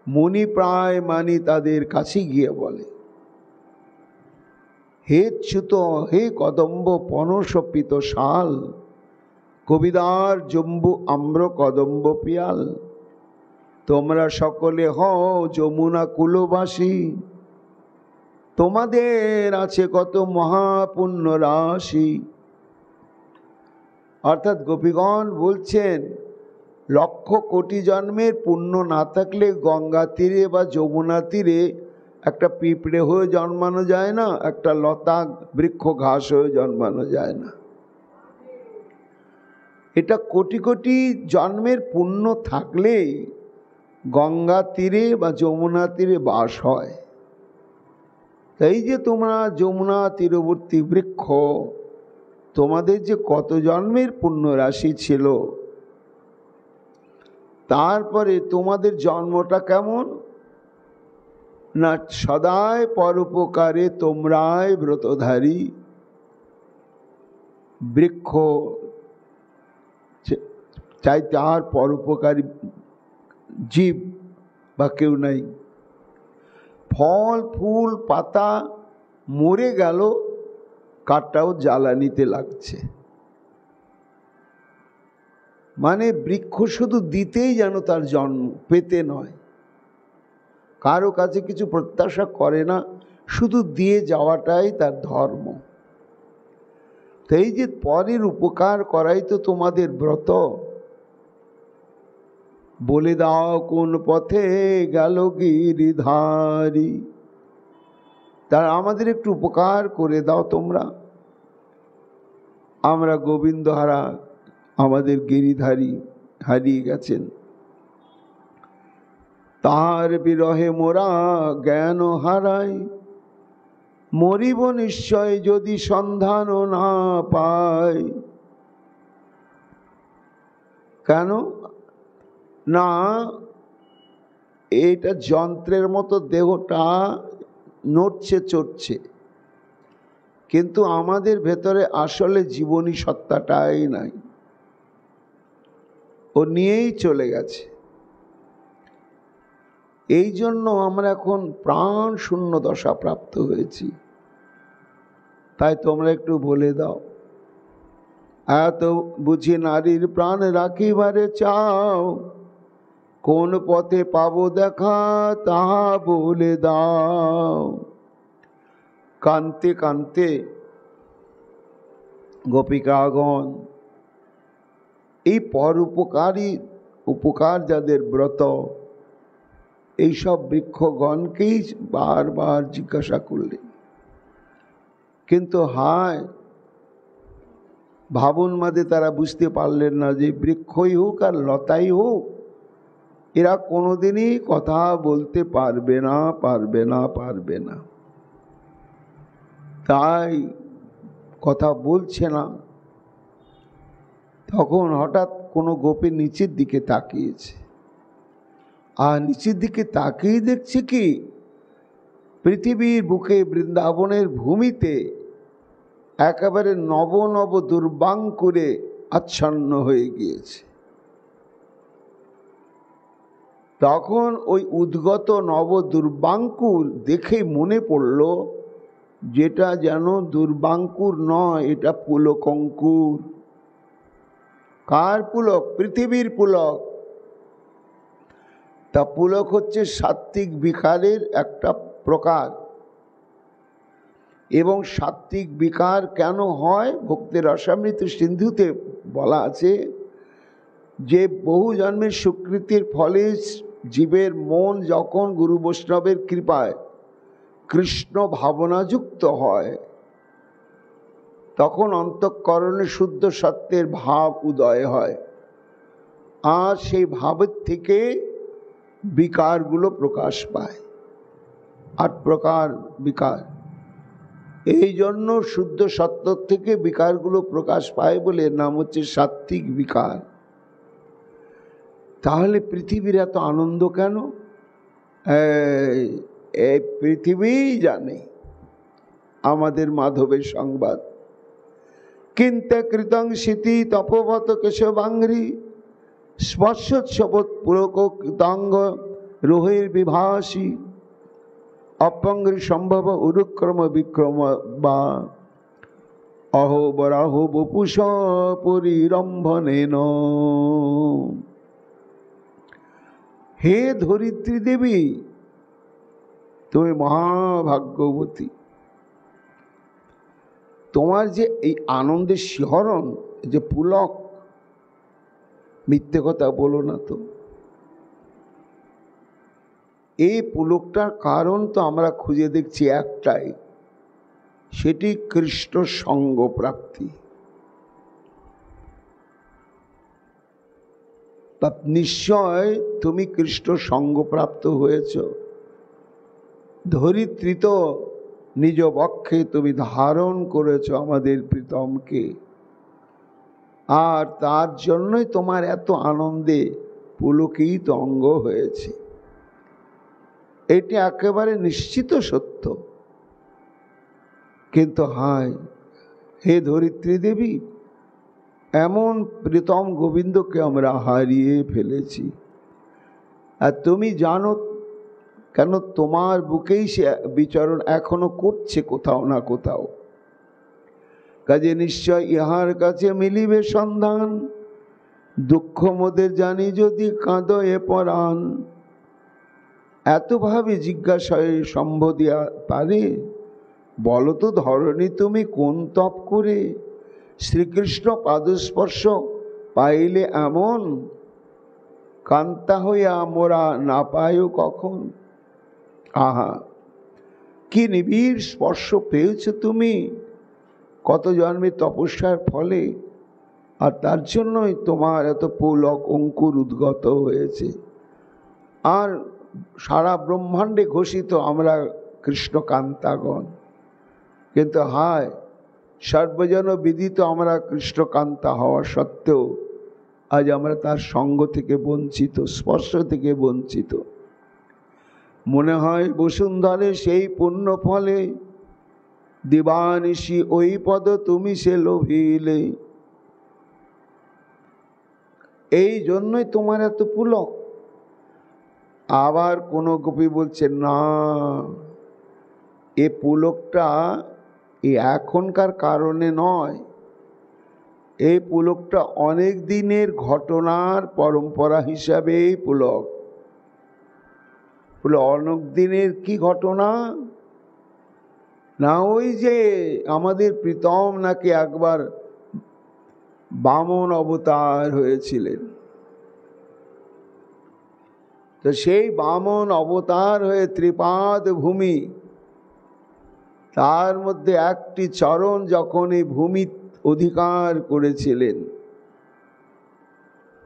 মুনি প্রায় মানি তাদের কাছে গিয়ে বলে, হে চ্যুত, হে কদম্ব পনসপিত শাল, কবিদার জম্বু আম্র কদম্ব পিয়াল, তোমরা সকলে হও যমুনা কুলবাসী, তোমাদের আছে কত মহাপুণ্য রাশি। অর্থাৎ গোপীগণ বলছেন, লক্ষ কোটি জন্মের পুণ্য না থাকলে গঙ্গা তীরে বা যমুনা তীরে একটা পিঁপড়ে হয়ে জন্মানো যায় না, একটা লতা বৃক্ষ ঘাস হয়ে জন্মানো যায় না। এটা কোটি কোটি জন্মের পুণ্য থাকলেই গঙ্গা তীরে বা যমুনা তীরে বাস হয়। এই যে তোমরা যমুনা তীরবর্তী বৃক্ষ, তোমাদের যে কত জন্মের পুণ্য রাশি ছিল, তারপরে তোমাদের জন্মটা কেমন না, সদায় পরোপকারে তোমরাই ব্রতধারী। বৃক্ষ চাইতে আর পরোপকারী জীব বা কেউ নাই। ফল ফুল পাতা মরে গেল, কাঠটাও জ্বালানিতে লাগছে। মানে বৃক্ষ শুধু দিতেই যেন তার জন্ম, পেতে নয়। কারো কাছে কিছু প্রত্যাশা করে না, শুধু দিয়ে যাওয়াটাই তার ধর্ম। এই যে পরের উপকার করাই তো তোমাদের ব্রত। বলে দাও কোন পথে গেল গিরিধারী, তার আমাদের একটু উপকার করে দাও তোমরা। আমরা গোবিন্দ হারা, আমাদের গিরিধারী হারিয়ে গেছেন, তার বিরহে মোরা জ্ঞান হারাই, মরিব নিশ্চয় যদি সন্ধান না পাই। কেন না, এটা যন্ত্রের মতো দেহটা নড়ছে চড়ছে, কিন্তু আমাদের ভেতরে আসলে জীবনী সত্তাটাই নাই, ও নিয়েই চলে গেছে। এই জন্য আমরা এখন প্রাণ শূন্য দশা প্রাপ্ত হয়েছি। তাই তোমরা একটু বলে দাও, এত বুঝি নারীর প্রাণ রাখিবারে চাও, কোন পথে পাবো দেখা তাহা বলে দাও। কান্তে কান্তে গোপিকাগণ এই পরোপকারী উপকার যাদের ব্রত, এইসব বৃক্ষগণকেই বারবার জিজ্ঞাসা করলেন। কিন্তু হায়, ভাবন মাঝে তারা বুঝতে পারলেন না যে বৃক্ষই হোক আর লতাই হোক, এরা কোনোদিনই কথা বলতে পারবে না, পারবে না, পারবে না। তাই কথা বলছে না। তখন হঠাৎ কোনো গোপী নিচের দিকে তাকিয়েছে, আর নিচের দিকে তাকিয়ে দেখছে কি, পৃথিবীর বুকে বৃন্দাবনের ভূমিতে একেবারে নব নব দুর্বাঙ্কুরে আচ্ছন্ন হয়ে গিয়েছে। তখন ওই উদ্গত নব দুর্বাঙ্কুর দেখে মনে পড়ল যেটা যেন দুর্বাঙ্কুর নয়, এটা পুলক অঙ্কুর। কার পুলক? পৃথিবীর পুলক। তা পুলক হচ্ছে সাত্ত্বিক বিকারের একটা প্রকার। এবং সাত্ত্বিক বিকার কেন হয়? ভক্তির রসামৃত সিন্ধুতে বলা আছে যে বহু জন্মের সুকৃতির ফলে জীবের মন যখন গুরু বৈষ্ণবের কৃপায় কৃষ্ণ ভাবনাযুক্ত হয়, তখন অন্তঃকরণে শুদ্ধ সত্যের ভাব উদয় হয়, আর সেই ভাবের থেকে বিকারগুলো প্রকাশ পায়। 8 প্রকার বিকার। এই জন্য শুদ্ধ সত্য থেকে বিকারগুলো প্রকাশ পায় বলে এর নাম হচ্ছে সাত্ত্বিক বিকার। তাহলে পৃথিবীর এত আনন্দ কেন? এই পৃথিবী জানে আমাদের মাধবের সংবাদ। কিন্তে কৃতং স্মৃতি তপবত কেশবাঙ্ঘ্রি স্পর্শোৎসবৎ পুলক কৃতাঙ্গ রোহের বিভাসী অপঙ্ঘ্রি সম্ভব উরুক্রম বিক্রম বা অহো বরাহ বপুষ পরিরম্ভনেন। হে ধরিত্রী দেবী, তুমি মহাভাগ্যবতী। তোমার যে এই আনন্দের শিহরণ, যে পুলক, মিথ্যে কথা বলো না তো। এই পুলকটার কারণ তো আমরা খুঁজে দেখছি একটাই, সেটি কৃষ্ণ সঙ্গ প্রাপ্তি। তা নিশ্চয় তুমি কৃষ্ণ সঙ্গ প্রাপ্ত হয়েছ। ধরিত্রী তো নিজ বক্ষে তুমি ধারণ করেছ আমাদের প্রীতমকে, আর তার জন্যই তোমার এত আনন্দে পুলকিত অঙ্গ হয়েছে। এটি একেবারে নিশ্চিত সত্য। কিন্তু হায়, হে ধরিত্রী দেবী, এমন প্রীতম গোবিন্দকে আমরা হারিয়ে ফেলেছি। আর তুমি জানো কেন? তোমার বুকেই সে বিচরণ এখনো করছে কোথাও না কোথাও। কাজে নিশ্চয় ইহার কাছে মিলিবে সন্ধান, দুঃখ মোদের জানি যদি কাঁদয়ে পরাণ। এতভাবে জিজ্ঞাসায় সম্ভব দিয়া পারে? বলো তো ধরণী, তুমি কোন তপ করে শ্রীকৃষ্ণ পাদস্পর্শ পাইলে এমন? কান্তা হইয়া মোরা না পাইও কখন। আহা, কি নিবিড় স্পর্শ পেয়েছ তুমি কত জন্মে তপস্যার ফলে, আর তার জন্যই তোমার এত পুলক অঙ্কুর উদ্গত হয়েছে। আর সারা ব্রহ্মাণ্ডে ঘোষিত আমরা কৃষ্ণকান্তাগণ। কিন্তু হায়, সর্বজন বিদিত আমরা কৃষ্ণকান্তা হওয়া সত্ত্বেও আজ আমরা তার সঙ্গ থেকে বঞ্চিত, স্পর্শ থেকে বঞ্চিত। মনে হয় বসুন্ধরে সেই পুণ্য ফলে দিবানিশি ওই পদ তুমি সে লোভিলে। এই জন্যই তোমার এত পুলক। আবার কোন গোপী বলছে না, এ পুলকটা এখনকার কারণে নয়, এই পুলকটা অনেক দিনের ঘটনার পরম্পরা হিসাবে পুলক। বলে অনেক দিনের কি ঘটনা? না ওই যে আমাদের প্রীতম নাকি একবার বামন অবতার হয়েছিলেন, তো সেই বামন অবতার হয়ে ত্রিপাদ ভূমি, তার মধ্যে একটি চরণ যখন এই ভূমি অধিকার করেছিলেন,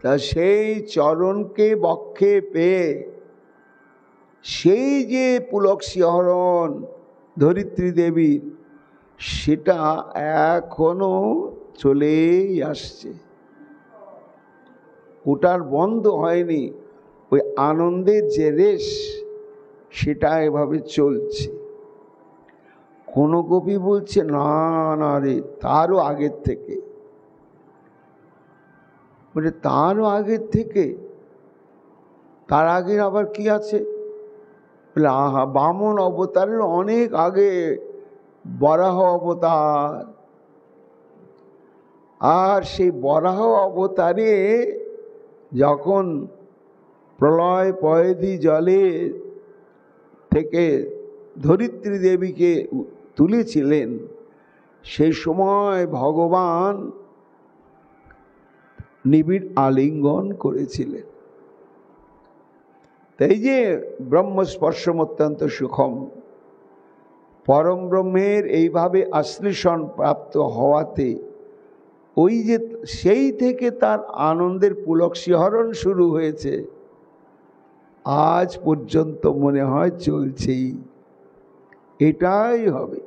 তা সেই চরণকে বক্ষে পেয়ে সেই যে পুলক শিহরণ ধরিত্রী দেবীর, সেটা এখনো চলেই আসছে, ওটার বন্ধ হয়নি। ওই আনন্দের যে রেশ, সেটা এভাবে চলছে। কোনো গোপী বলছে না না রে, তারও আগের থেকে। বলে তারও আগের থেকে? তার আগের আবার কি আছে? বলে আহা, বামন অবতারের অনেক আগে বরাহ অবতার। আর সেই বরাহ অবতারে যখন প্রলয় পয়দি জলে থেকে ধরিত্রী দেবীকে তুলেছিলেন, সেই সময় ভগবান নিবিড় আলিঙ্গন করেছিলেন। তাই যে ব্রহ্মস্পর্শম অত্যন্ত সুখম, পরম ব্রহ্মের এইভাবে আশ্লেষণ প্রাপ্ত হওয়াতে ওই যে সেই থেকে তার আনন্দের পুলক শিহরণ শুরু হয়েছে, আজ পর্যন্ত মনে হয় চলছেই। এটাই হবে।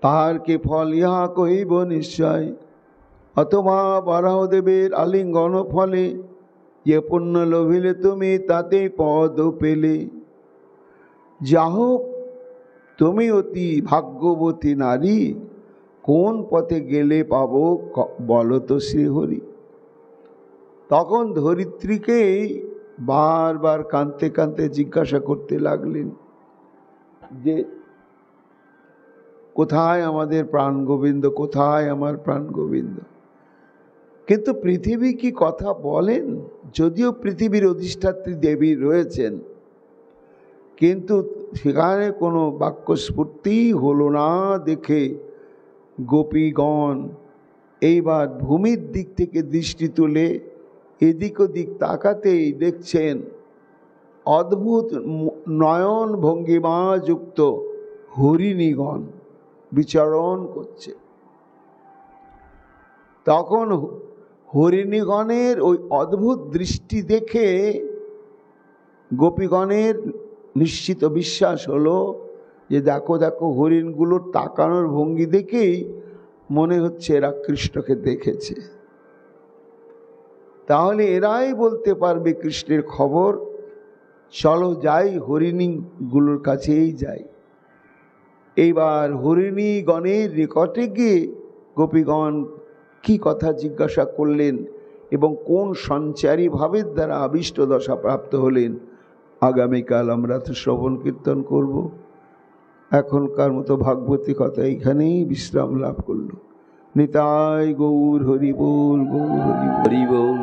তার কে ফল ইহা কহিব নিশ্চয়, অথবা বরাহদেবের আলিঙ্গন ফলে যে পুণ্য লোভিলে তুমি তাতে পদ পেলে। যা হোক, তুমি অতি ভাগ্যবতী নারী, কোন পথে গেলে পাবো বলো তো শ্রীহরি। তখন ধরিত্রীকেই বারবার কাঁদতে কাঁদতে জিজ্ঞাসা করতে লাগলেন যে কোথায় আমাদের প্রাণ গোবিন্দ, কোথায় আমার প্রাণ গোবিন্দ। কিন্তু পৃথিবী কি কথা বলেন? যদিও পৃথিবীর অধিষ্ঠাত্রী দেবী রয়েছেন, কিন্তু সেখানে কোনো বাক্যস্ফূর্তি হলো না দেখে গোপীগণ এইবার ভূমির দিক থেকে দৃষ্টি তুলে এদিক ওদিক তাকাতেই দেখছেন অদ্ভুত নয়ন ভঙ্গিমা যুক্ত হরিণীগণ বিচরণ করছে। তখন হরিণীগণের ওই অদ্ভুত দৃষ্টি দেখে গোপীগণের নিশ্চিত বিশ্বাস হলো যে দেখো দেখো, হরিণগুলোর তাকানোর ভঙ্গি দেখেই মনে হচ্ছে এরা কৃষ্ণকে দেখেছে। তাহলে এরাই বলতে পারবে কৃষ্ণের খবর। চলো যাই, হরিণীগুলোর কাছেই যাই। এইবার হরিণীগণের নিকটে গিয়ে গোপীগণ কি কথা জিজ্ঞাসা করলেন এবং কোন সঞ্চারী ভাবের দ্বারা আবিষ্ট দশা প্রাপ্ত হলেন, আগামীকাল আমরা তো শ্রবণ কীর্তন করব। এখনকার মতো ভাগবতী কথা এইখানেই বিশ্রাম লাভ করল। নিতাই গৌর হরি বল, গৌর হরি বল।